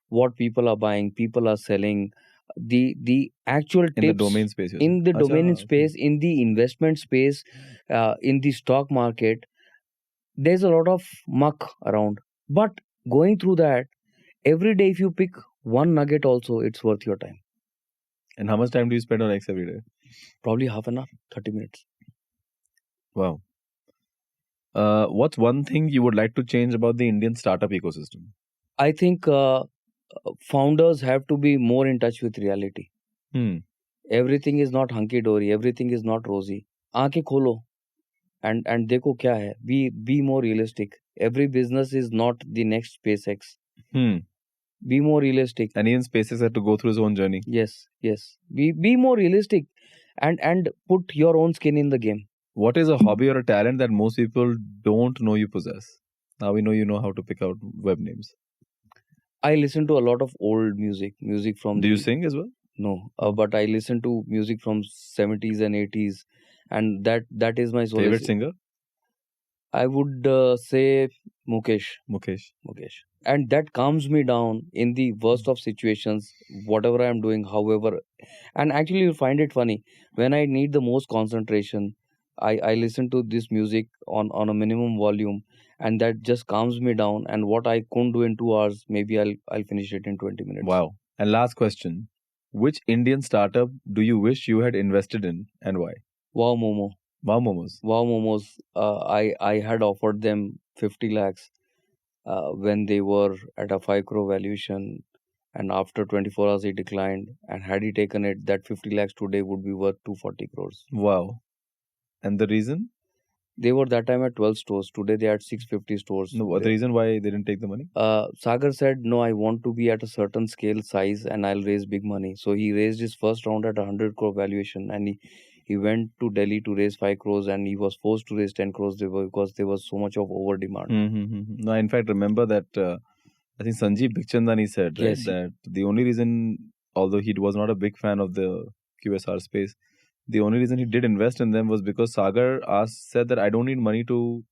What people are buying, people are selling, the actual tips In the domain space. you're in the saying? domain Acha, okay. space, in the investment space, in the stock market. There's a lot of muck around, but going through that every day, if you pick one nugget also, it's worth your time. And how much time do you spend on X every day? Probably half an hour, 30 minutes. Wow. What's one thing you would like to change about the Indian startup ecosystem? I think founders have to be more in touch with reality. Everything is not hunky dory, everything is not rosy. आंखें खोलो and देखो क्या है. Be more realistic. Every business is not the next SpaceX. Be more realistic. And even SpaceX had to go through his own journey. Yes. Be more realistic and put your own skin in the game. What is a hobby or a talent that most people don't know you possess? Now we know you know how to pick out web names. I listen to a lot of old music from. Do you sing as well? No, but I listen to music from 70s and 80s, and that is my solace. Favorite singer? I would say Mukesh. And that calms me down in the worst of situations, whatever I am doing, however. And actually, you'll find it funny. When I need the most concentration, I listen to this music on a minimum volume, and that just calms me down. And what I couldn't do in 2 hours, maybe I'll finish it in 20 minutes. Wow. And last question. Which Indian startup do you wish you had invested in and why? Wow Momo. Wow Momos. Wow Momos. I had offered them 50 lakhs when they were at a 5 crore valuation, and after 24 hours he declined. And had he taken it, that 50 lakhs today would be worth 240 crores. Wow. And the reason? They were that time at 12 stores. Today they are at 650 stores. No, what the reason why they didn't take the money? Sagar said, no, I want to be at a certain scale, size, and I'll raise big money. So he raised his first round at 100 crore valuation, and he went to Delhi to raise 5 crores, and he was forced to raise 10 crores because there was so much of over demand. No, I in fact remember that I think Sanjeev Bikhchandani said, right, Yes. that the only reason, although he was not a big fan of the QSR space, the only reason he did invest in them was because Sagar said that I don't need money to,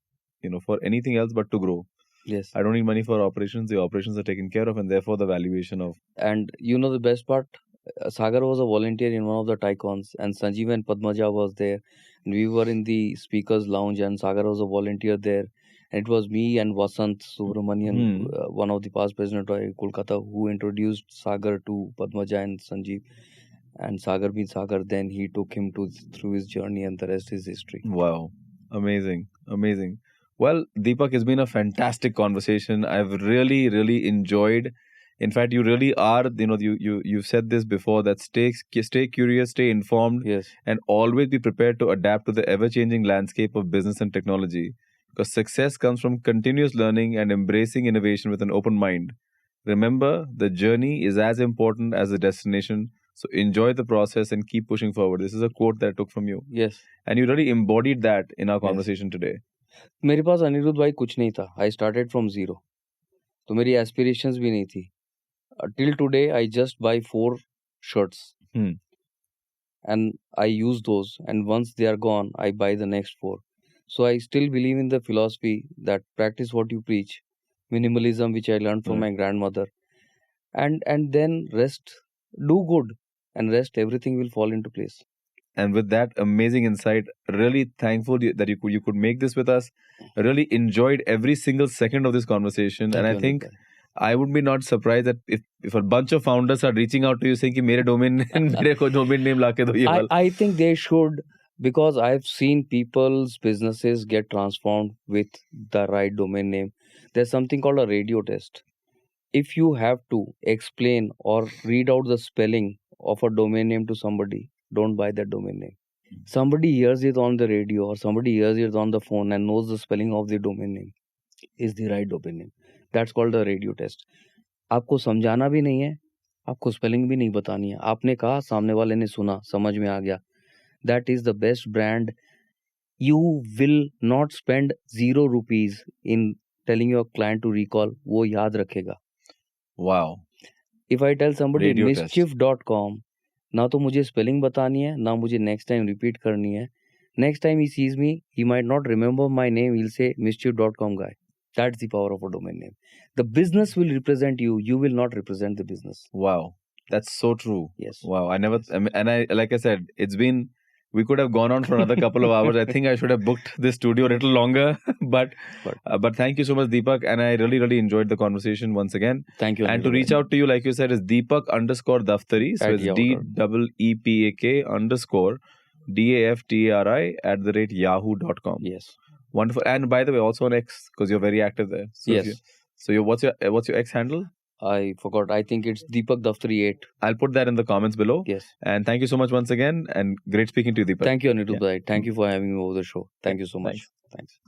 for anything else but to grow. Yes. I don't need money for operations. The operations are taken care of, and therefore the valuation of. And you know the best part? Sagar was a volunteer in one of the Tycons, and Sanjeev and Padmaja was there. And we were in the speakers lounge, and Sagar was a volunteer there. And it was me and Vasant Subramanian, one of the past president of Kolkata, who introduced Sagar to Padmaja and Sanjeev. And Sagar being Sagar, then he took him through his journey, and the rest is history. Wow, amazing. Well, Deepak, it's been a fantastic conversation. I've really, really enjoyed. In fact, you really are. You've said this before, that stay curious, stay informed, Yes. and always be prepared to adapt to the ever-changing landscape of business and technology. Because success comes from continuous learning and embracing innovation with an open mind. Remember, the journey is as important as the destination. So enjoy the process and keep pushing forward. This is a quote that I took from you. Yes. And you really embodied that in our Yes. conversation today. मेरे पास अनिरुद्ध भाई कुछ नहीं था. I started from zero. तो मेरी aspirations भी नहीं थी. Till today, I just buy 4 shirts. And I use those. And once they are gone, I buy the next 4. So I still believe in the philosophy that practice what you preach. Minimalism, which I learned from my grandmother. And then rest. Do good. And rest, everything will fall into place. And with that amazing insight, really thankful that you could make this with us. Really enjoyed every single second of this conversation. And I think I would be not surprised that if a bunch of founders are reaching out to you saying कि मेरे domain name लाके दो ये वाला. I think they should, because I've seen people's businesses get transformed with the right domain name. There's something called a radio test. If you have to explain or read out the spelling of a domain name to somebody, don't buy that domain name. Somebody hears it on the radio or somebody hears it on the phone and knows the spelling of the domain name is the right domain name. That's called a radio test. आपको समझाना भी नहीं है, आपको spelling भी नहीं बतानी है. आपने कहा, सामने वाले ने सुना, समझ में आ गया. That is the best brand. You will not spend 0 rupees in telling your client to recall. वो याद रखेगा. Wow. If I tell somebody Radio test. mischief.com, ना तो मुझे स्पेलिंग बतानी है, ना मुझे नेक्स्ट टाइम रिपीट करनी है. Next time he sees me, he might not remember my name. He'll say mischief.com guy. That's the power of a domain name. The business will represent you. You will not represent the business. Wow. That's so true. Yes. Wow. Like I said, we could have gone on for another couple of hours. I think I should have booked this studio a little longer. But thank you so much, Deepak. And I really, really enjoyed the conversation once again. Thank you. And to reach out to you, like you said, is Deepak_Daftari. So it's DEEPAK_DAFTARI @yahoo.com. Yes. Wonderful. And by the way, also on X, because you're very active there. So yes. What's your X handle? I forgot. I think it's Deepak Daftari 8. I'll put that in the comments below. Yes. And thank you so much once again. And great speaking to you, Deepak. Thank you, Anirudh. Thank you for having me over the show. Thank you so much. Thanks.